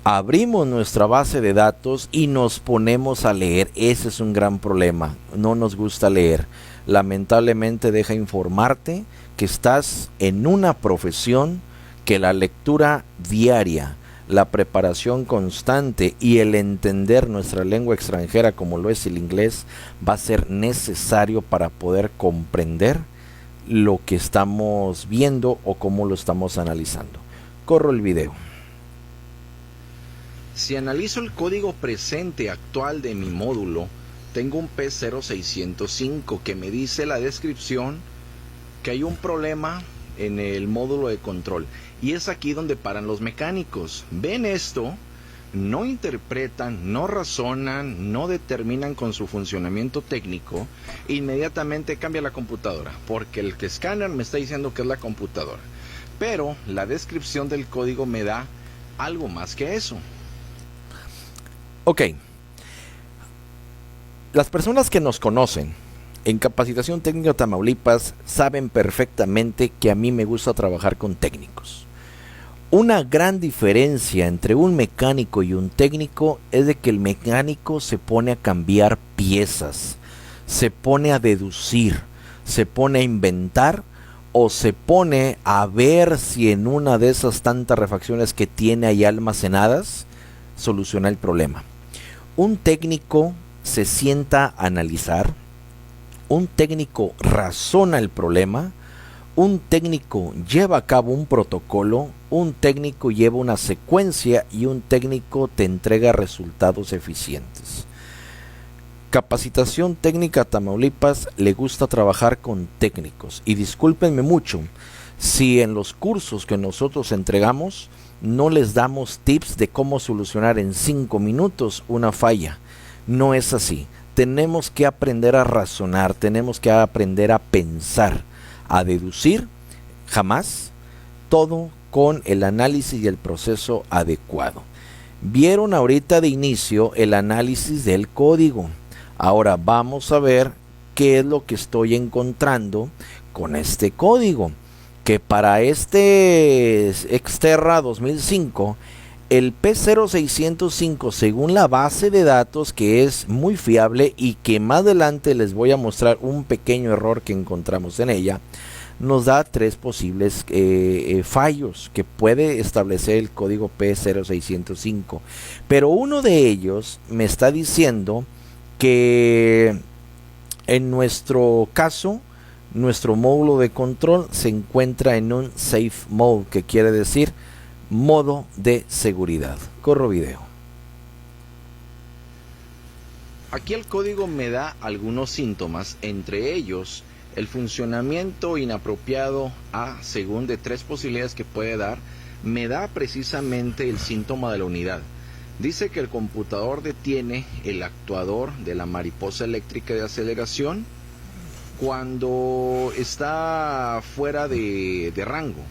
Abrimos nuestra base de datos y nos ponemos a leer. Ese es un gran problema. No nos gusta leer. Lamentablemente deja informarte que estás en una profesión que la lectura diaria, la preparación constante y el entender nuestra lengua extranjera como lo es el inglés va a ser necesario para poder comprender lo que estamos viendo o cómo lo estamos analizando. Corro el video. Si analizo el código presente actual de mi módulo, tengo un P0605 que me dice la descripción que hay un problema en el módulo de control. Y es aquí donde paran los mecánicos. Ven esto, no interpretan, no razonan, no determinan con su funcionamiento técnico, inmediatamente cambia la computadora, porque el escáner me está diciendo que es la computadora. Pero la descripción del código me da algo más que eso. Ok, las personas que nos conocen en Capacitación Técnica Tamaulipas saben perfectamente que a mí me gusta trabajar con técnicos. Una gran diferencia entre un mecánico y un técnico es de que el mecánico se pone a cambiar piezas, se pone a deducir, se pone a inventar o se pone a ver si en una de esas tantas refacciones que tiene ahí almacenadas soluciona el problema. Un técnico se sienta a analizar, un técnico razona el problema, un técnico lleva a cabo un protocolo, un técnico lleva una secuencia y un técnico te entrega resultados eficientes. Capacitación Técnica Tamaulipas le gusta trabajar con técnicos y discúlpenme mucho si en los cursos que nosotros entregamos no les damos tips de cómo solucionar en 5 minutos una falla. No es así. Tenemos que aprender a razonar, tenemos que aprender a pensar, a deducir, jamás, todo con el análisis y el proceso adecuado. Vieron ahorita de inicio el análisis del código. Ahora vamos a ver qué es lo que estoy encontrando con este código. Que para este Xterra 2005, el P0605, según la base de datos, que es muy fiable y que más adelante les voy a mostrar un pequeño error que encontramos en ella, nos da 3 posibles fallos que puede establecer el código P0605. Pero uno de ellos me está diciendo que en nuestro caso, nuestro módulo de control se encuentra en un safe mode, que quiere decir modo de seguridad. Corro video. Aquí el código me da algunos síntomas, entre ellos el funcionamiento inapropiado según de 3 posibilidades que puede dar, me da precisamente el síntoma de la unidad. Dice que el computador detiene el actuador de la mariposa eléctrica de aceleración cuando está fuera de rango.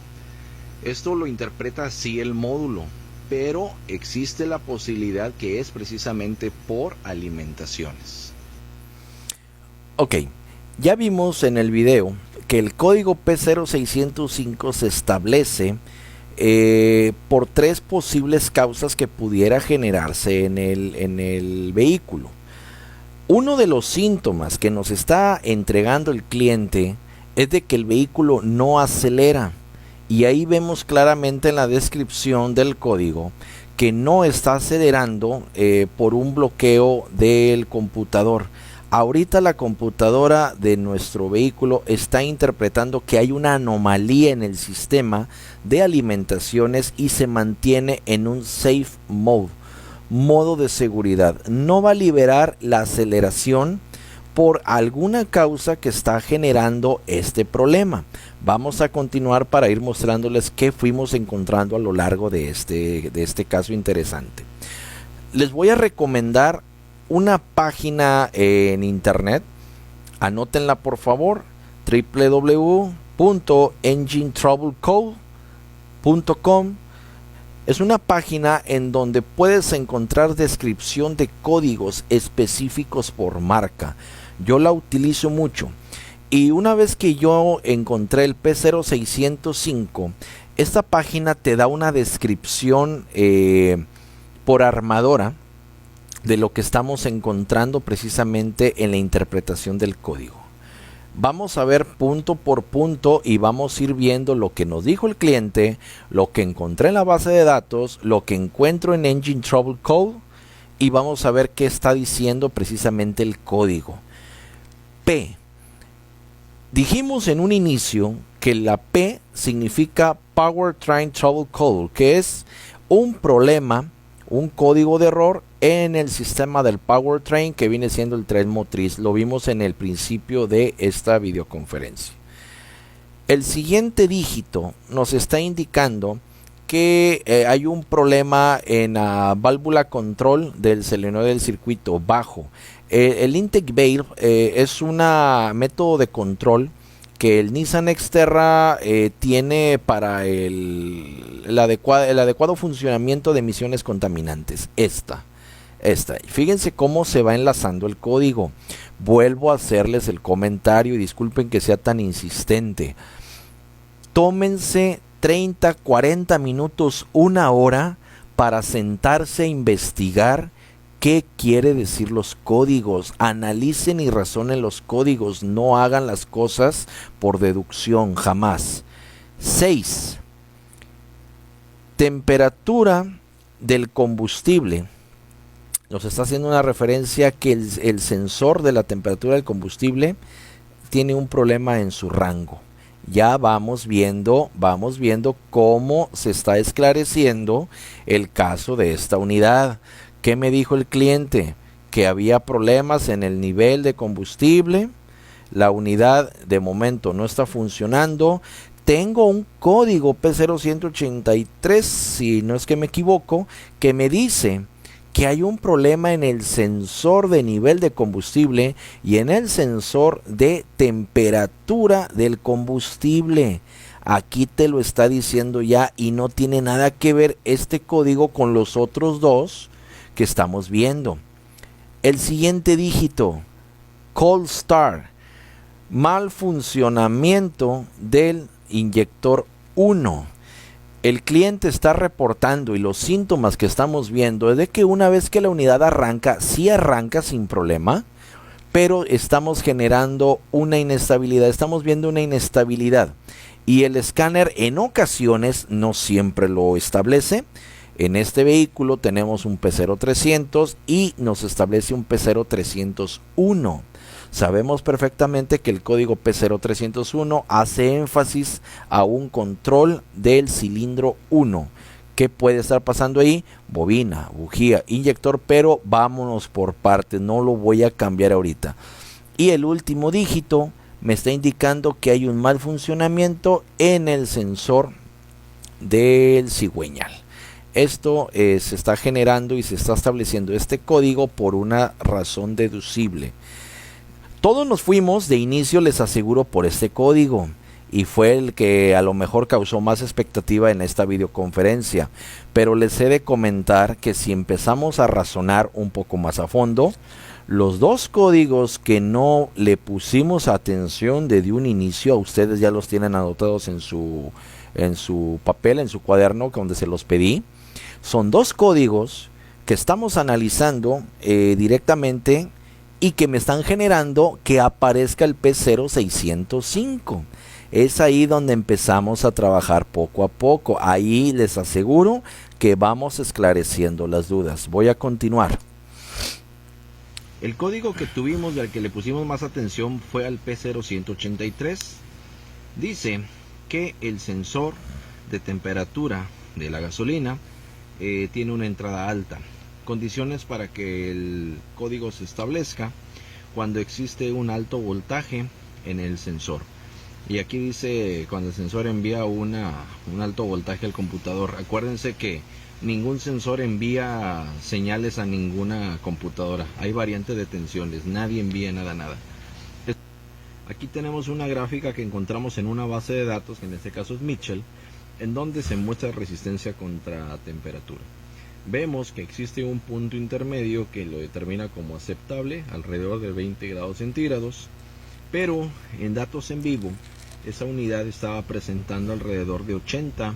Esto lo interpreta así el módulo, pero existe la posibilidad que es precisamente por alimentaciones. Ok, ya vimos en el video que el código P0605 se establece por 3 posibles causas que pudiera generarse en el vehículo. Uno de los síntomas que nos está entregando el cliente es de que el vehículo no acelera. Y ahí vemos claramente en la descripción del código que no está acelerando por un bloqueo del computador. Ahorita la computadora de nuestro vehículo está interpretando que hay una anomalía en el sistema de alimentaciones y se mantiene en un safe mode, modo de seguridad. No va a liberar la aceleración por alguna causa que está generando este problema. Vamos a continuar para ir mostrándoles qué fuimos encontrando a lo largo de este caso interesante. Les voy a recomendar una página en internet, anótenla por favor, www.enginetroublecode.com. Es una página en donde puedes encontrar descripción de códigos específicos por marca. Yo la utilizo mucho. Y una vez que yo encontré el P0605, esta página te da una descripción por armadora de lo que estamos encontrando precisamente en la interpretación del código. Vamos a ver punto por punto y vamos a ir viendo lo que nos dijo el cliente, lo que encontré en la base de datos, lo que encuentro en Engine Trouble Code, y vamos a ver qué está diciendo precisamente el código. P. Dijimos en un inicio que la P significa Powertrain Trouble Code, que es un problema, un código de error en el sistema del powertrain que viene siendo el tren motriz. Lo vimos en el principio de esta videoconferencia. El siguiente dígito nos está indicando que hay un problema en la válvula control del solenoide del circuito bajo. El intake valve es un método de control que el Nissan Xterra tiene para el adecuado funcionamiento de emisiones contaminantes. Esta. Fíjense cómo se va enlazando el código. Vuelvo a hacerles el comentario y disculpen que sea tan insistente. Tómense 30, 40 minutos, una hora para sentarse a investigar qué quiere decir los códigos. Analicen y razonen los códigos. No hagan las cosas por deducción, jamás. 6. Temperatura del combustible. Nos está haciendo una referencia que el sensor de la temperatura del combustible tiene un problema en su rango. Ya vamos viendo cómo se está esclareciendo el caso de esta unidad. ¿Qué me dijo el cliente? Que había problemas en el nivel de combustible. La unidad de momento no está funcionando. Tengo un código P0183, si no es que me equivoco, que me dice que hay un problema en el sensor de nivel de combustible y en el sensor de temperatura del combustible. Aquí te lo está diciendo ya y no tiene nada que ver este código con los otros dos que estamos viendo. El siguiente dígito, cold start, mal funcionamiento del inyector 1. El cliente está reportando y los síntomas que estamos viendo es de que una vez que la unidad arranca, sí arranca sin problema, pero estamos generando una inestabilidad, estamos viendo una inestabilidad y el escáner en ocasiones no siempre lo establece. En este vehículo tenemos un P0300 y nos establece un P0301. Sabemos perfectamente que el código P0301 hace énfasis a un control del cilindro 1. ¿Qué puede estar pasando ahí? Bobina, bujía, inyector, pero vámonos por partes, no lo voy a cambiar ahorita. Y el último dígito me está indicando que hay un mal funcionamiento en el sensor del cigüeñal. Esto se está generando y se está estableciendo este código por una razón deducible. Todos nos fuimos de inicio, les aseguro, por este código y fue el que a lo mejor causó más expectativa en esta videoconferencia, pero les he de comentar que si empezamos a razonar un poco más a fondo, los dos códigos que no le pusimos atención desde un inicio, a ustedes ya los tienen anotados en su papel, en su cuaderno donde se los pedí, son dos códigos que estamos analizando directamente y que me están generando que aparezca el P0605. Es ahí donde empezamos a trabajar poco a poco. Ahí les aseguro que vamos esclareciendo las dudas. Voy a continuar. El código que tuvimos y al que le pusimos más atención fue al P0183. Dice que el sensor de temperatura de la gasolina tiene una entrada alta. Condiciones para que el código se establezca cuando existe un alto voltaje en el sensor. Y aquí dice cuando el sensor envía un alto voltaje al computador. Acuérdense que ningún sensor envía señales a ninguna computadora. Hay variante de tensiones. Nadie envía nada. Aquí tenemos una gráfica que encontramos en una base de datos, que en este caso es Mitchell, en donde se muestra resistencia contra temperatura. Vemos que existe un punto intermedio que lo determina como aceptable, alrededor de 20 grados centígrados, pero en datos en vivo esa unidad estaba presentando alrededor de 80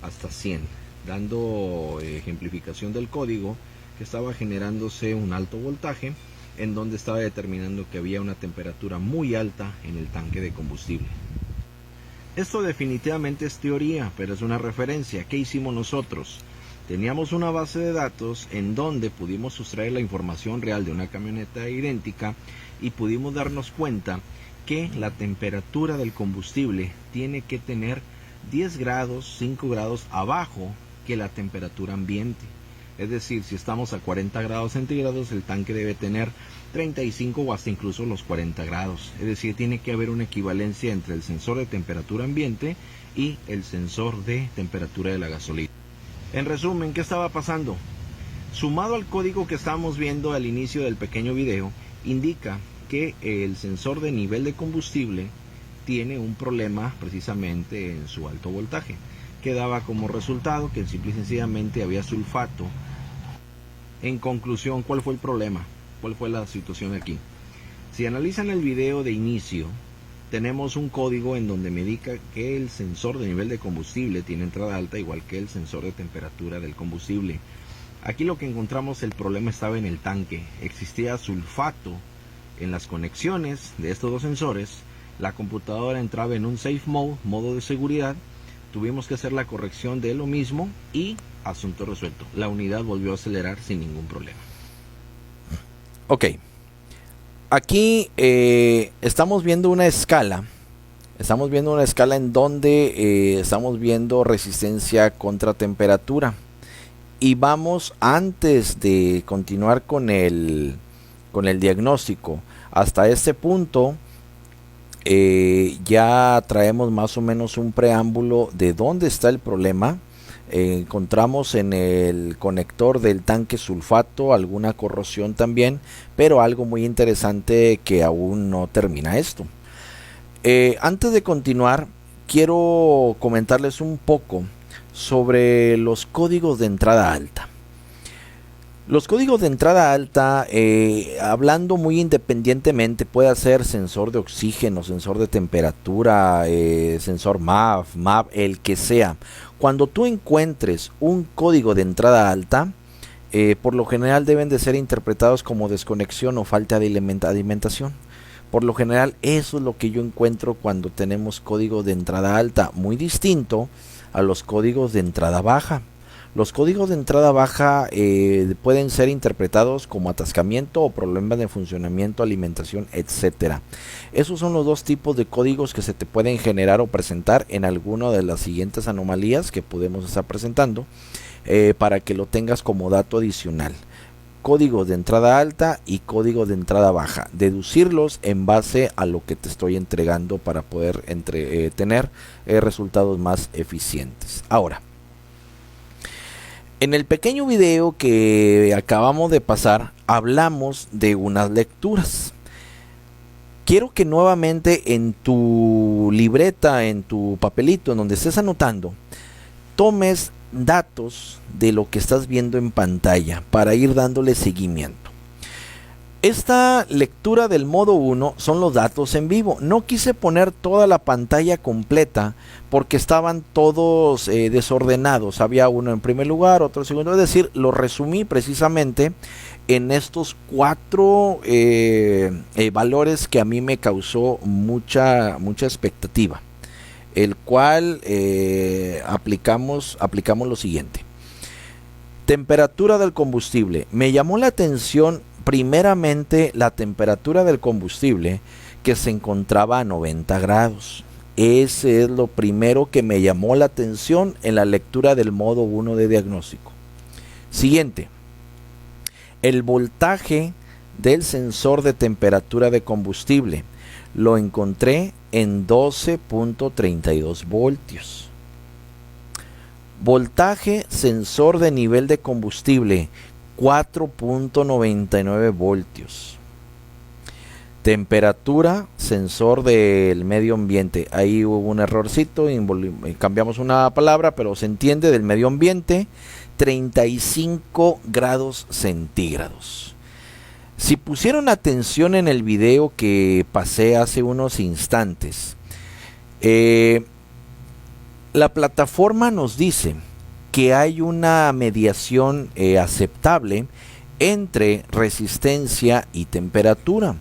hasta 100. dando ejemplificación del código, que estaba generándose un alto voltaje, en donde estaba determinando que había una temperatura muy alta en el tanque de combustible. Esto definitivamente es teoría, pero es una referencia. ¿Qué hicimos nosotros? Teníamos una base de datos en donde pudimos sustraer la información real de una camioneta idéntica y pudimos darnos cuenta que la temperatura del combustible tiene que tener 10 grados, 5 grados abajo que la temperatura ambiente. Es decir, si estamos a 40 grados centígrados, el tanque debe tener 35 o hasta incluso los 40 grados. Es decir, tiene que haber una equivalencia entre el sensor de temperatura ambiente y el sensor de temperatura de la gasolina. En resumen, ¿qué estaba pasando? Sumado al código que estamos viendo al inicio del pequeño video, indica que el sensor de nivel de combustible tiene un problema precisamente en su alto voltaje, que daba como resultado que simple y sencillamente había sulfato. En conclusión, ¿cuál fue el problema? ¿Cuál fue la situación aquí? Si analizan el video de inicio, tenemos un código en donde me indica que el sensor de nivel de combustible tiene entrada alta, igual que el sensor de temperatura del combustible. Aquí lo que encontramos, el problema estaba en el tanque. Existía sulfato en las conexiones de estos dos sensores. La computadora entraba en un safe mode, modo de seguridad. Tuvimos que hacer la corrección de lo mismo y asunto resuelto. La unidad volvió a acelerar sin ningún problema. Ok. Aquí estamos viendo una escala. Estamos viendo una escala en donde estamos viendo resistencia contra temperatura. Y vamos, antes de continuar con el diagnóstico, hasta este punto ya traemos más o menos un preámbulo de dónde está el problema. Encontramos en el conector del tanque sulfato alguna corrosión también, pero algo muy interesante que aún no termina esto. Antes de continuar, quiero comentarles un poco sobre los códigos de entrada alta. Los códigos de entrada alta, hablando muy independientemente, puede ser sensor de oxígeno, sensor de temperatura, sensor MAP, el que sea. Cuando tú encuentres un código de entrada alta, por lo general deben de ser interpretados como desconexión o falta de alimentación. Por lo general eso es lo que yo encuentro cuando tenemos códigos de entrada alta, muy distinto a los códigos de entrada baja. Los códigos de entrada baja pueden ser interpretados como atascamiento o problemas de funcionamiento, alimentación, etcétera. Esos son los dos tipos de códigos que se te pueden generar o presentar en alguna de las siguientes anomalías que podemos estar presentando, para que lo tengas como dato adicional. Códigos de entrada alta y código de entrada baja. Deducirlos en base a lo que te estoy entregando para poder tener resultados más eficientes. Ahora, en el pequeño video que acabamos de pasar, hablamos de unas lecturas. Quiero que nuevamente en tu libreta, en tu papelito, en donde estés anotando, tomes datos de lo que estás viendo en pantalla para ir dándole seguimiento. Esta lectura del modo 1 son los datos en vivo. No quise poner toda la pantalla completa porque estaban todos desordenados. Había uno en primer lugar, otro en segundo. Es decir, lo resumí precisamente en estos 4 valores que a mí me causó mucha expectativa. El cual aplicamos lo siguiente. Temperatura del combustible. Me llamó la atención primeramente la temperatura del combustible, que se encontraba a 90 grados. Ese es lo primero que me llamó la atención en la lectura del modo 1 de diagnóstico. Siguiente. El voltaje del sensor de temperatura de combustible. Lo encontré en 12.32 voltios. Voltaje sensor de nivel de combustible, 4.99 voltios. Temperatura sensor del medio ambiente. Ahí hubo un errorcito, cambiamos una palabra, pero se entiende, del medio ambiente, 35 grados centígrados. Si pusieron atención en el video que pasé hace unos instantes, la plataforma nos dice que hay una mediación aceptable entre resistencia y temperatura.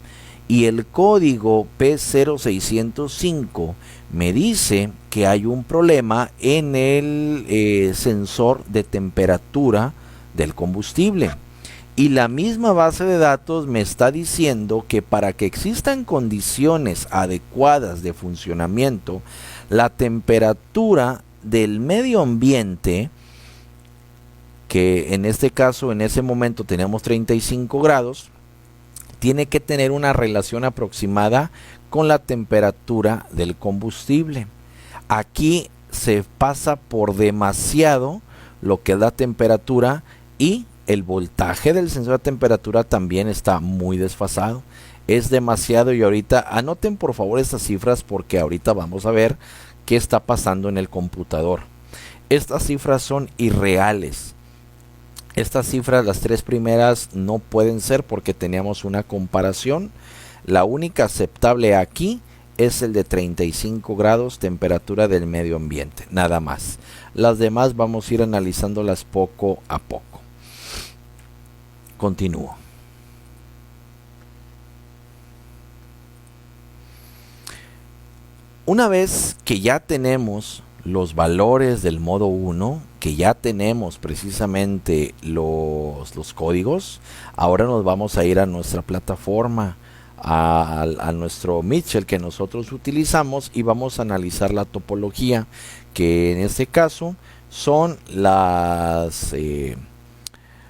Y el código P0605 me dice que hay un problema en el sensor de temperatura del combustible. Y la misma base de datos me está diciendo que para que existan condiciones adecuadas de funcionamiento, la temperatura del medio ambiente, que en este caso, en ese momento teníamos 35 grados, tiene que tener una relación aproximada con la temperatura del combustible. Aquí se pasa por demasiado lo que es la temperatura, y el voltaje del sensor de temperatura también está muy desfasado. Es demasiado, y ahorita anoten por favor estas cifras, porque ahorita vamos a ver qué está pasando en el computador. Estas cifras son irreales. Estas cifras, las tres primeras, no pueden ser porque teníamos una comparación. La única aceptable aquí es el de 35 grados temperatura del medio ambiente, nada más. Las demás vamos a ir analizándolas poco a poco. Continúo. Una vez que ya tenemos los valores del modo 1, que ya tenemos precisamente los códigos, ahora nos vamos a ir a nuestra plataforma, a nuestro Mitchell que nosotros utilizamos, y vamos a analizar la topología, que en este caso son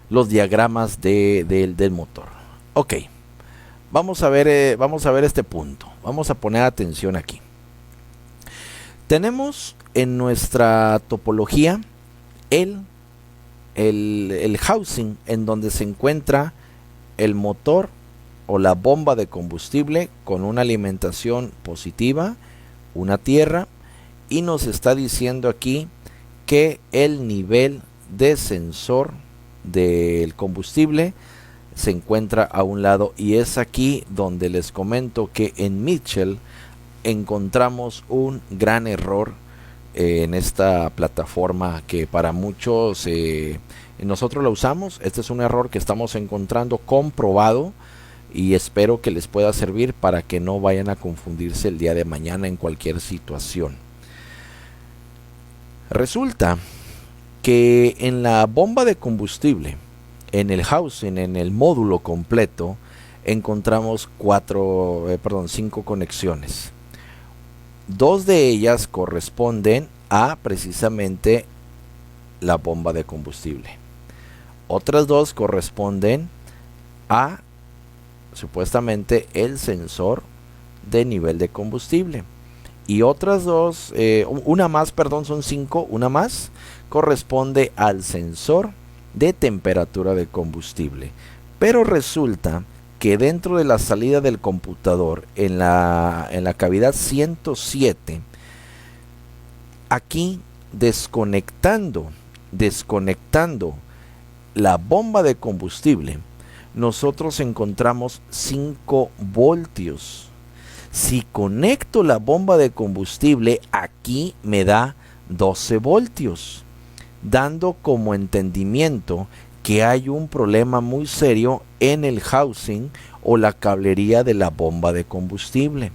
los diagramas del motor. Ok, vamos a ver este punto. Vamos a poner atención aquí. Tenemos en nuestra topología el housing en donde se encuentra el motor o la bomba de combustible con una alimentación positiva, una tierra, y nos está diciendo aquí que el nivel de sensor del combustible se encuentra a un lado, y es aquí donde les comento que en Mitchell encontramos un gran error en esta plataforma, que para muchos nosotros la usamos. Este es un error que estamos encontrando comprobado, y espero que les pueda servir para que no vayan a confundirse el día de mañana en cualquier situación. Resulta que en la bomba de combustible, en el housing, en el módulo completo, encontramos 5 conexiones. 2 de ellas corresponden a precisamente la bomba de combustible. Otras 2 corresponden a supuestamente el sensor de nivel de combustible. Y otras 2, una más, perdón, son 5, una más corresponde al sensor de temperatura de combustible. Pero resulta que dentro de la salida del computador, en la cavidad 107, aquí desconectando la bomba de combustible, nosotros encontramos 5 voltios. Si conecto la bomba de combustible, aquí me da 12 voltios, dando como entendimiento que hay un problema muy serio en el housing o la cablería de la bomba de combustible.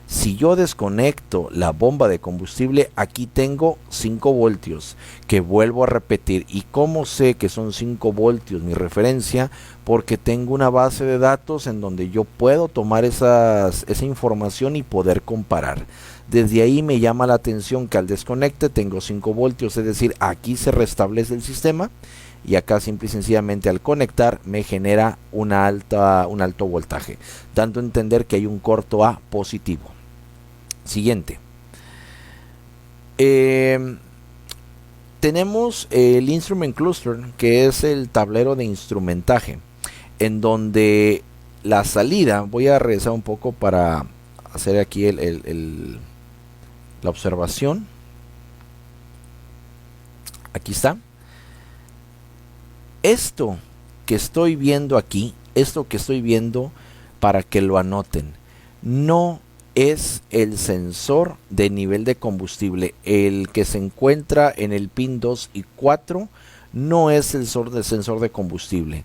Si yo desconecto la bomba de combustible, aquí tengo 5 voltios, que vuelvo a repetir. ¿Y cómo sé que son 5 voltios mi referencia? Porque tengo una base de datos en donde yo puedo tomar esa información y poder comparar. Desde ahí me llama la atención que al desconecte tengo 5 voltios, es decir, aquí se restablece el sistema, y acá simple y sencillamente al conectar me genera un alto voltaje, dando a entender que hay un corto A positivo. Siguiente. Tenemos el Instrument Cluster, que es el tablero de instrumentaje, en donde la salida, voy a regresar un poco para hacer aquí la observación. Aquí está. Esto que estoy viendo aquí, para que lo anoten, no es el sensor de nivel de combustible. El que se encuentra en el pin 2 y 4 no es el sensor de combustible.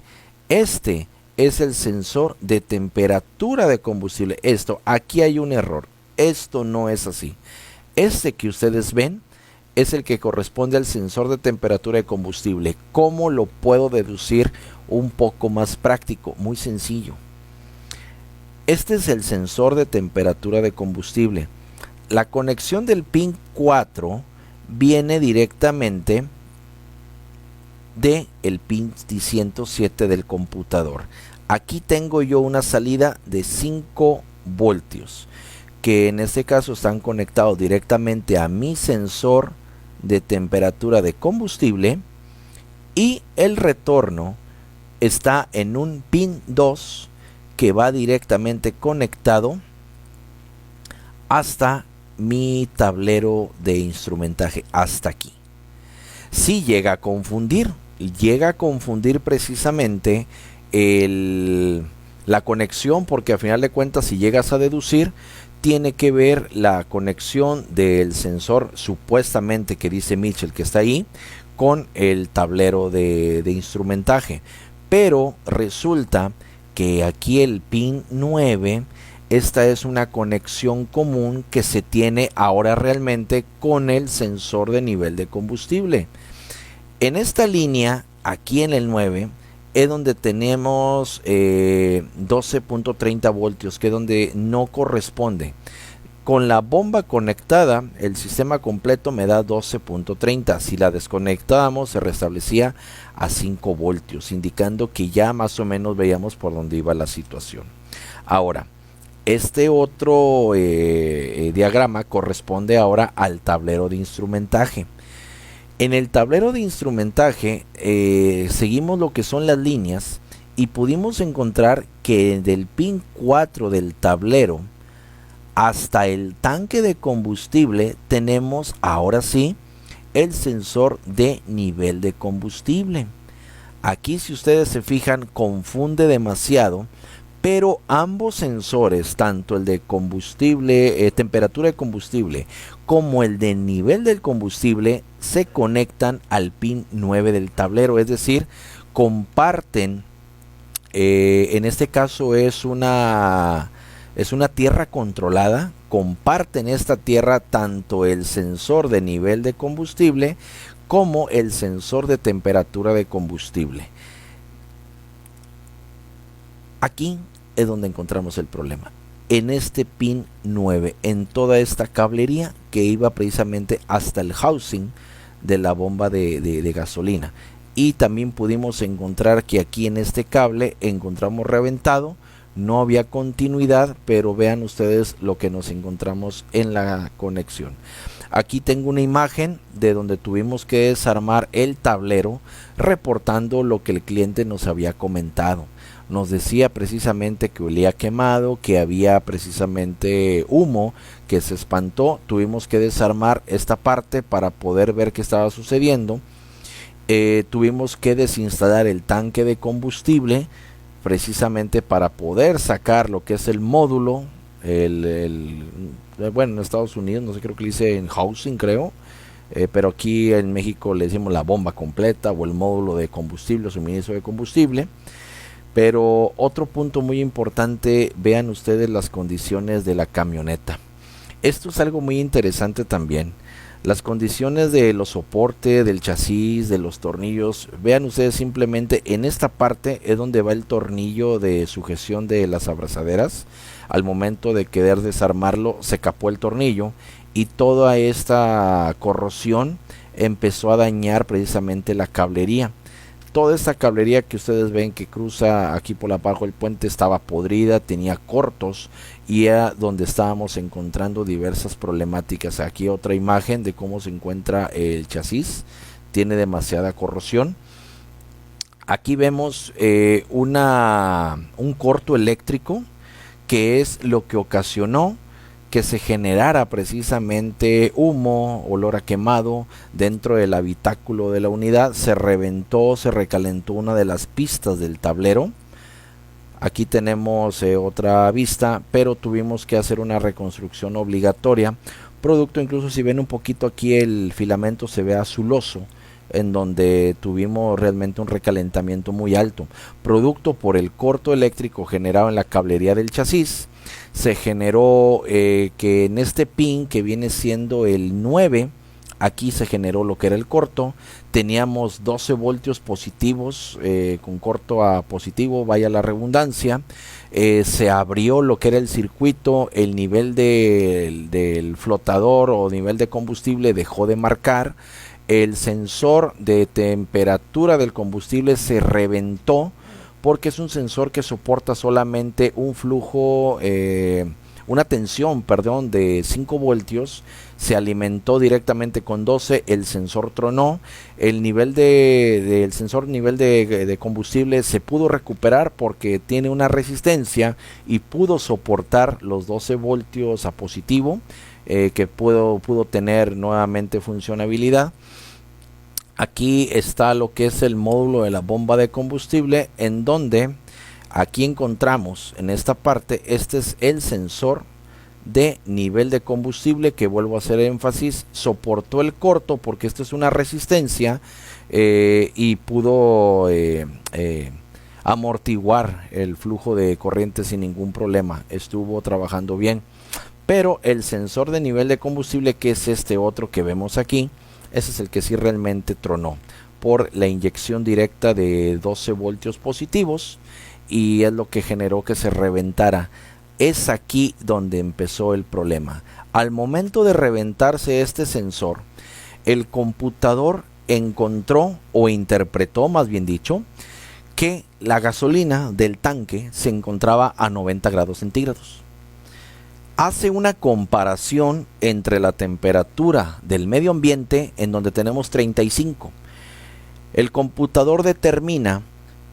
Este es el sensor de temperatura de combustible. Aquí hay un error. Esto no es así. Este que ustedes ven es el que corresponde al sensor de temperatura de combustible. ¿Cómo lo puedo deducir un poco más práctico? Muy sencillo. Este es el sensor de temperatura de combustible. La conexión del pin 4 viene directamente del pin 107 del computador. Aquí tengo yo una salida de 5 voltios, que en este caso están conectados directamente a mi sensor de temperatura de combustible, y el retorno está en un pin 2 que va directamente conectado hasta mi tablero de instrumentaje, hasta aquí. Si llega a confundir precisamente la conexión, porque a final de cuentas, si llegas a deducir, tiene que ver la conexión del sensor supuestamente que dice Mitchell que está ahí con el tablero de instrumentaje, pero resulta que aquí el pin 9, esta es una conexión común que se tiene ahora realmente con el sensor de nivel de combustible. En esta línea, aquí en el 9, es donde tenemos 12.30 voltios, que es donde no corresponde. Con la bomba conectada, el sistema completo me da 12.30. Si la desconectábamos, se restablecía a 5 voltios, indicando que ya más o menos veíamos por dónde iba la situación. Ahora, este otro diagrama corresponde ahora al tablero de instrumentaje. En el tablero de instrumentaje seguimos lo que son las líneas y pudimos encontrar que del pin 4 del tablero hasta el tanque de combustible tenemos ahora sí el sensor de nivel de combustible. Aquí, si ustedes se fijan, confunde demasiado, pero ambos sensores, tanto el de combustible, temperatura de combustible, como el de nivel del combustible, se conectan al pin 9 del tablero, es decir, comparten, en este caso es una tierra controlada, comparten esta tierra tanto el sensor de nivel de combustible como el sensor de temperatura de combustible. Aquí es donde encontramos el problema, en este pin 9, en toda esta cablería que iba precisamente hasta el housing de la bomba de gasolina. Y también pudimos encontrar que aquí en este cable encontramos reventado, no había continuidad, pero vean ustedes lo que nos encontramos en la conexión. Aquí tengo una imagen de donde tuvimos que desarmar el tablero, reportando lo que el cliente nos había comentado. Nos decía precisamente que olía quemado, que había precisamente humo, que se espantó. Tuvimos que desarmar esta parte para poder ver qué estaba sucediendo. Tuvimos que desinstalar el tanque de combustible, precisamente para poder sacar lo que es el módulo, bueno, en Estados Unidos, no sé, creo que le dice en housing, creo, pero aquí en México le decimos la bomba completa o el módulo de combustible, suministro de combustible. Pero otro punto muy importante, vean ustedes las condiciones de la camioneta. Esto es algo muy interesante también. Las condiciones de los soportes, del chasis, de los tornillos. Vean ustedes simplemente en esta parte es donde va el tornillo de sujeción de las abrazaderas. Al momento de querer desarmarlo se capó el tornillo y toda esta corrosión empezó a dañar precisamente la cablería. Toda esta cablería que ustedes ven que cruza aquí por abajo del puente estaba podrida, tenía cortos y era donde estábamos encontrando diversas problemáticas. Aquí otra imagen de cómo se encuentra el chasis, tiene demasiada corrosión. Aquí vemos un corto eléctrico, que es lo que ocasionó que se generara precisamente humo, olor a quemado dentro del habitáculo de la unidad. Se reventó, se recalentó una de las pistas del tablero. Aquí tenemos otra vista, pero tuvimos que hacer una reconstrucción obligatoria, producto, incluso si ven un poquito aquí el filamento se ve azuloso, en donde tuvimos realmente un recalentamiento muy alto, producto por el corto eléctrico generado en la cablería del chasis. Se generó que en este pin que viene siendo el 9, aquí se generó lo que era el corto. Teníamos 12 voltios positivos, con corto a positivo, vaya la redundancia. Se abrió lo que era el circuito, el nivel del flotador o nivel de combustible dejó de marcar. El sensor de temperatura del combustible se reventó, porque es un sensor que soporta solamente un flujo, una tensión, perdón, de 5 voltios. Se alimentó directamente con 12, el sensor tronó, el nivel del sensor, nivel de combustible se pudo recuperar porque tiene una resistencia y pudo soportar los 12 voltios a positivo, que pudo tener nuevamente funcionabilidad. Aquí está lo que es el módulo de la bomba de combustible, en donde aquí encontramos en esta parte, este es el sensor de nivel de combustible, que vuelvo a hacer énfasis, soportó el corto porque esto es una resistencia, y pudo amortiguar el flujo de corriente sin ningún problema, estuvo trabajando bien. Pero el sensor de nivel de combustible, que es este otro que vemos aquí, ese es el que sí realmente tronó por la inyección directa de 12 voltios positivos, y es lo que generó que se reventara. Es aquí donde empezó el problema. Al momento de reventarse este sensor, el computador encontró, o interpretó más bien dicho, que la gasolina del tanque se encontraba a 90 grados centígrados. Hace una comparación entre la temperatura del medio ambiente, en donde tenemos 35. El computador determina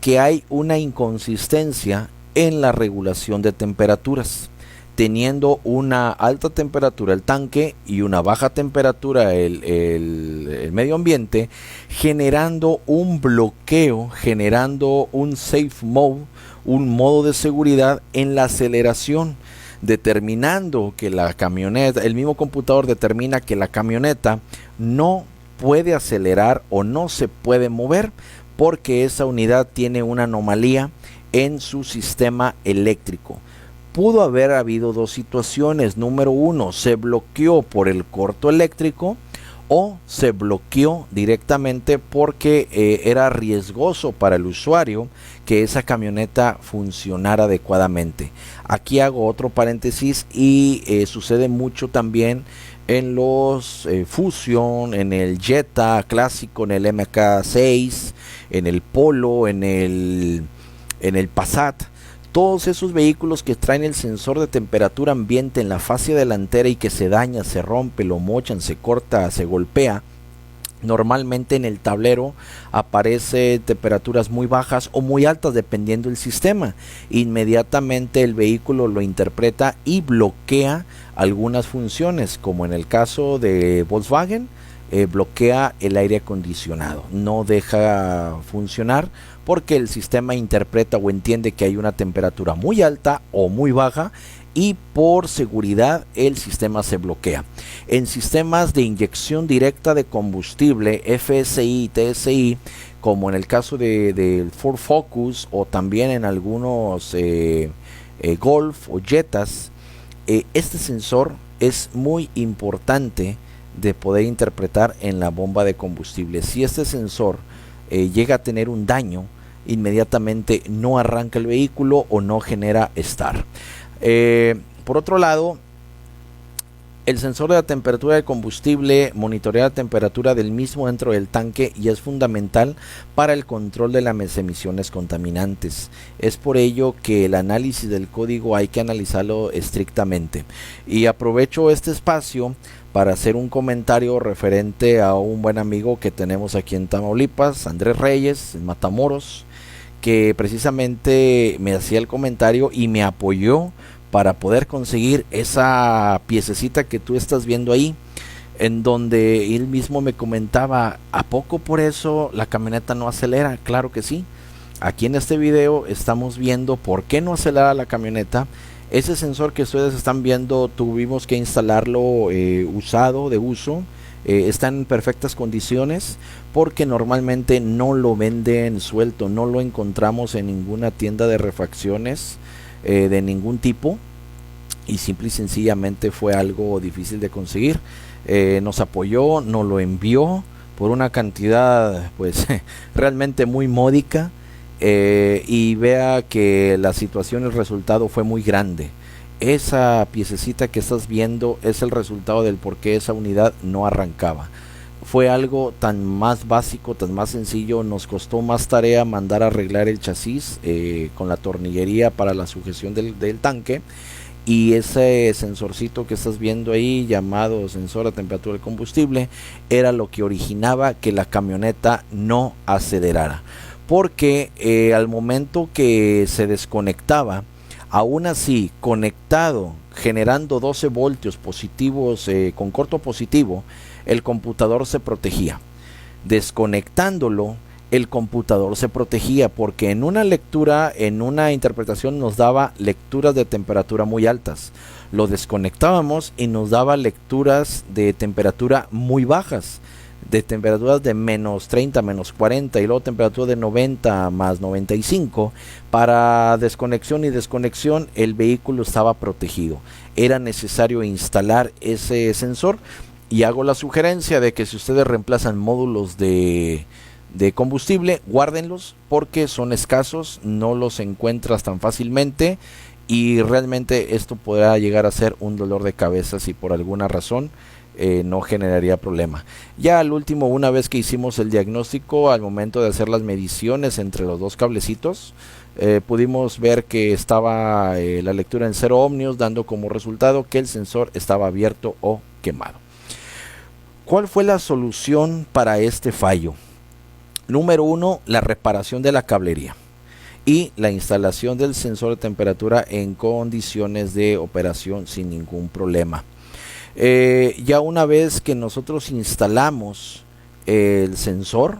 que hay una inconsistencia en la regulación de temperaturas, teniendo una alta temperatura el tanque y una baja temperatura el medio ambiente, generando un bloqueo, generando un safe mode, un modo de seguridad en la aceleración, determinando que la camioneta, el mismo computador determina que la camioneta no puede acelerar o no se puede mover, porque esa unidad tiene una anomalía en su sistema eléctrico. Pudo haber habido dos situaciones. Número uno, se bloqueó por el corto eléctrico, o se bloqueó directamente porque era riesgoso para el usuario que esa camioneta funcionara adecuadamente. Aquí hago otro paréntesis, y sucede mucho también en los Fusion, en el Jetta clásico, en el MK6, en el Polo, en el Passat. Todos esos vehículos que traen el sensor de temperatura ambiente en la fascia delantera y que se daña, se rompe, lo mochan, se corta, se golpea, normalmente en el tablero aparece temperaturas muy bajas o muy altas dependiendo del sistema. Inmediatamente el vehículo lo interpreta y bloquea algunas funciones, como en el caso de Volkswagen, bloquea el aire acondicionado, no deja funcionar porque el sistema interpreta o entiende que hay una temperatura muy alta o muy baja, y por seguridad el sistema se bloquea. En sistemas de inyección directa de combustible, FSI y TSI, como en el caso del Ford Focus, o también en algunos Golf o Jettas, este sensor es muy importante de poder interpretar en la bomba de combustible. Si este sensor llega a tener un daño, inmediatamente no arranca el vehículo o no genera start. Por otro lado, el sensor de la temperatura de combustible monitorea la temperatura del mismo dentro del tanque y es fundamental para el control de las emisiones contaminantes. Es por ello que el análisis del código hay que analizarlo estrictamente. Y aprovecho este espacio para hacer un comentario referente a un buen amigo que tenemos aquí en Tamaulipas, Andrés Reyes, en Matamoros, que precisamente me hacía el comentario y me apoyó para poder conseguir esa piececita que tú estás viendo ahí, en donde él mismo me comentaba, ¿a poco por eso la camioneta no acelera? Claro que sí. aquí en este video estamos viendo por qué no acelera la camioneta. Ese sensor que ustedes están viendo tuvimos que instalarlo usado, de uso. Está en perfectas condiciones porque normalmente no lo venden suelto, no lo encontramos en ninguna tienda de refacciones de ningún tipo, y simple y sencillamente fue algo difícil de conseguir. Nos apoyó, nos lo envió por una cantidad pues realmente muy módica, y vea que la situación, el resultado fue muy grande. Esa piececita que estás viendo es el resultado del por qué esa unidad no arrancaba. Fue algo tan más básico, tan más sencillo. Nos costó más tarea mandar a arreglar el chasis con la tornillería para la sujeción del tanque. Y ese sensorcito que estás viendo ahí, llamado sensor a temperatura de combustible, era lo que originaba que la camioneta no acelerara. Porque al momento que se desconectaba, aún así conectado, generando 12 voltios positivos con corto positivo, el computador se protegía. Desconectándolo, el computador se protegía porque en una lectura, en una interpretación, nos daba lecturas de temperatura muy altas. Lo desconectábamos y nos daba lecturas de temperatura muy bajas, de temperaturas de menos 30, menos 40 y luego temperatura de 90 más 95. Para desconexión y desconexión el vehículo estaba protegido. Era necesario instalar ese sensor, y hago la sugerencia de que si ustedes reemplazan módulos de combustible, guárdenlos porque son escasos, no los encuentras tan fácilmente, y realmente esto podrá llegar a ser un dolor de cabeza si por alguna razón no generaría problema. Ya al último, una vez que hicimos el diagnóstico, al momento de hacer las mediciones entre los dos cablecitos, pudimos ver que estaba la lectura en 0 ohmios, dando como resultado que el sensor estaba abierto o quemado. ¿Cuál fue la solución para este fallo? Número 1, la reparación de la cablería y la instalación del sensor de temperatura en condiciones de operación sin ningún problema. Ya una vez que nosotros instalamos el sensor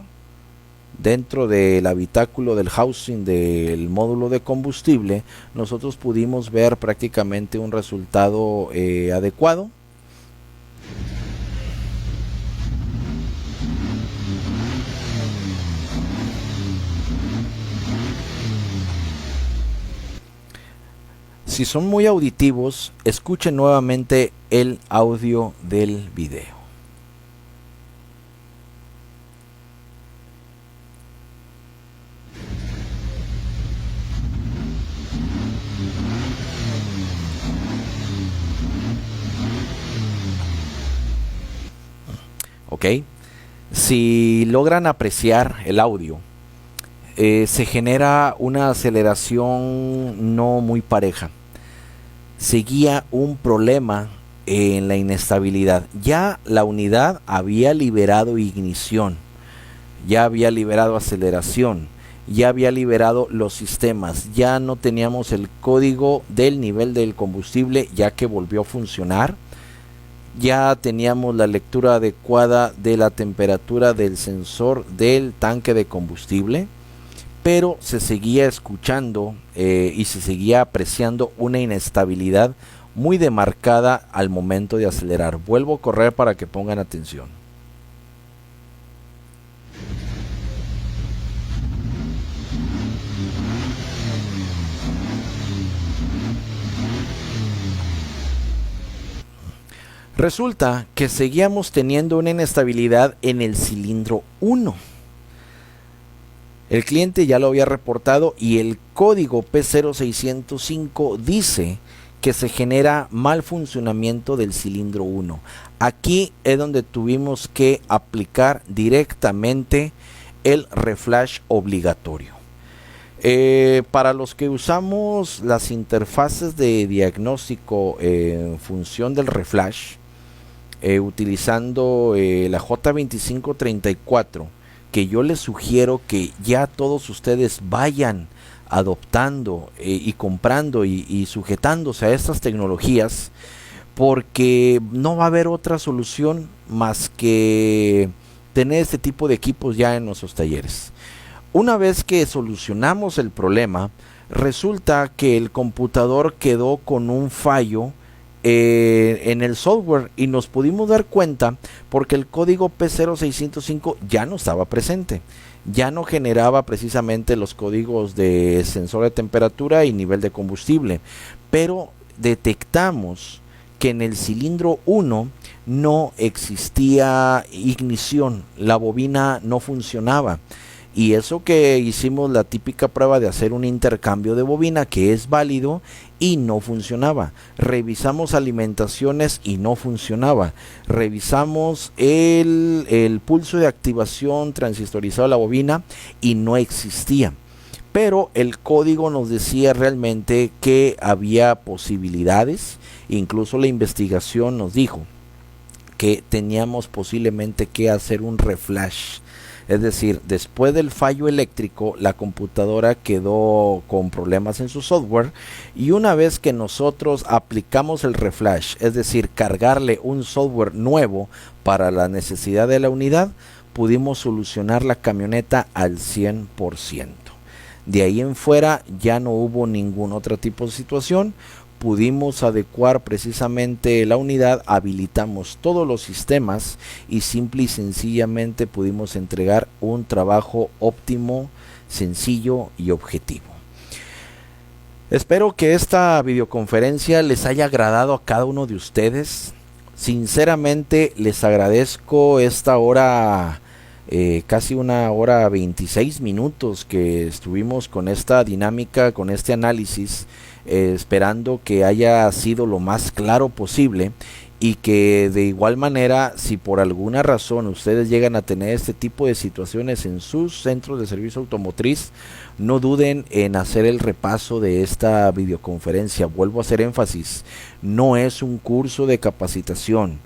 dentro del habitáculo del housing del módulo de combustible, nosotros pudimos ver prácticamente un resultado adecuado. Si son muy auditivos, escuchen nuevamente el audio del video. Ok, si logran apreciar el audio, se genera una aceleración no muy pareja. Seguía un problema en la inestabilidad. Ya la unidad había liberado ignición, ya había liberado aceleración, ya había liberado los sistemas, ya no teníamos el código del nivel del combustible, ya que volvió a funcionar. Ya teníamos la lectura adecuada de la temperatura del sensor del tanque de combustible, pero se seguía escuchando y se seguía apreciando una inestabilidad muy demarcada al momento de acelerar. Vuelvo a correr para que pongan atención. Resulta que seguíamos teniendo una inestabilidad en el cilindro 1. El cliente ya lo había reportado y el código P0605 dice que se genera mal funcionamiento del cilindro 1. Aquí es donde tuvimos que aplicar directamente el reflash obligatorio. Para los que usamos las interfaces de diagnóstico en función del reflash, utilizando la J2534, que yo les sugiero que ya todos ustedes vayan adoptando y comprando y sujetándose a estas tecnologías, porque no va a haber otra solución más que tener este tipo de equipos ya en nuestros talleres. Una vez que solucionamos el problema, resulta que el computador quedó con un fallo en el software y nos pudimos dar cuenta porque el código P0605 ya no estaba presente, ya no generaba precisamente los códigos de sensor de temperatura y nivel de combustible, pero detectamos que en el cilindro 1 no existía ignición, la bobina no funcionaba. Y eso que hicimos la típica prueba de hacer un intercambio de bobina, que es válido, y no funcionaba. Revisamos alimentaciones y no funcionaba. Revisamos el pulso de activación transistorizado de la bobina y no existía. Pero el código nos decía realmente que había posibilidades. Incluso la investigación nos dijo que teníamos posiblemente que hacer un reflash. Es decir, después del fallo eléctrico, la computadora quedó con problemas en su software y una vez que nosotros aplicamos el reflash, es decir, cargarle un software nuevo para la necesidad de la unidad, pudimos solucionar la camioneta al 100%. De ahí en fuera ya no hubo ningún otro tipo de situación. Pudimos adecuar precisamente la unidad, habilitamos todos los sistemas y simple y sencillamente pudimos entregar un trabajo óptimo, sencillo y objetivo. Espero que esta videoconferencia les haya agradado a cada uno de ustedes. Sinceramente les agradezco esta hora, casi 1 hora 26 minutos que estuvimos con esta dinámica, con este análisis. Esperando que haya sido lo más claro posible y que de igual manera, si por alguna razón ustedes llegan a tener este tipo de situaciones en sus centros de servicio automotriz, no duden en hacer el repaso de esta videoconferencia. Vuelvo a hacer énfasis, no es un curso de capacitación,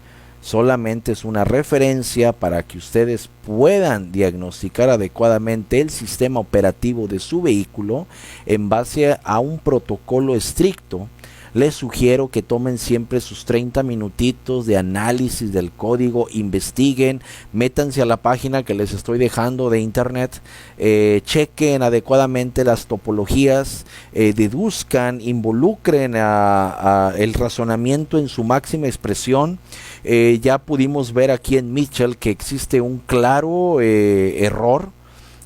solamente es una referencia para que ustedes puedan diagnosticar adecuadamente el sistema operativo de su vehículo en base a un protocolo estricto. Les sugiero que tomen siempre sus 30 minutitos de análisis del código, investiguen, métanse a la página que les estoy dejando de internet, chequen adecuadamente las topologías, deduzcan, involucren el razonamiento en su máxima expresión. Ya pudimos ver aquí en Mitchell que existe un claro error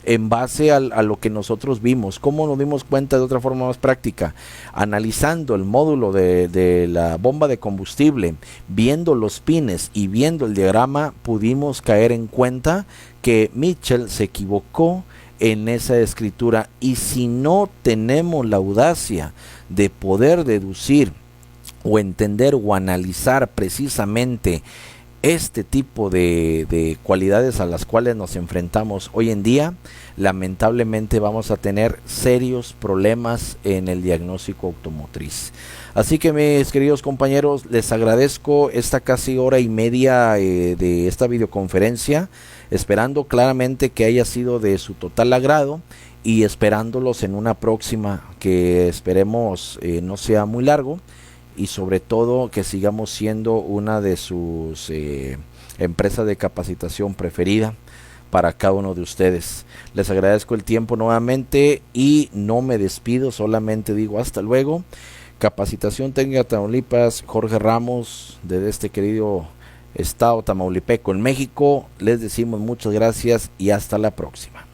en base a lo que nosotros vimos. ¿Cómo nos dimos cuenta de otra forma más práctica? Analizando el módulo de la bomba de combustible, viendo los pines y viendo el diagrama, pudimos caer en cuenta que Mitchell se equivocó en esa escritura. Y si no tenemos la audacia de poder deducir o entender o analizar precisamente este tipo de cualidades a las cuales nos enfrentamos hoy en día, lamentablemente vamos a tener serios problemas en el diagnóstico automotriz. Así que mis queridos compañeros, les agradezco esta casi 1 hora y media de esta videoconferencia, esperando claramente que haya sido de su total agrado y esperándolos en una próxima que esperemos no sea muy largo. Y sobre todo que sigamos siendo una de sus empresas de capacitación preferida para cada uno de ustedes. Les agradezco el tiempo nuevamente y no me despido, solamente digo hasta luego. Capacitación Técnica Tamaulipas, Jorge Ramos, desde este querido estado tamaulipeco en México. Les decimos muchas gracias y hasta la próxima.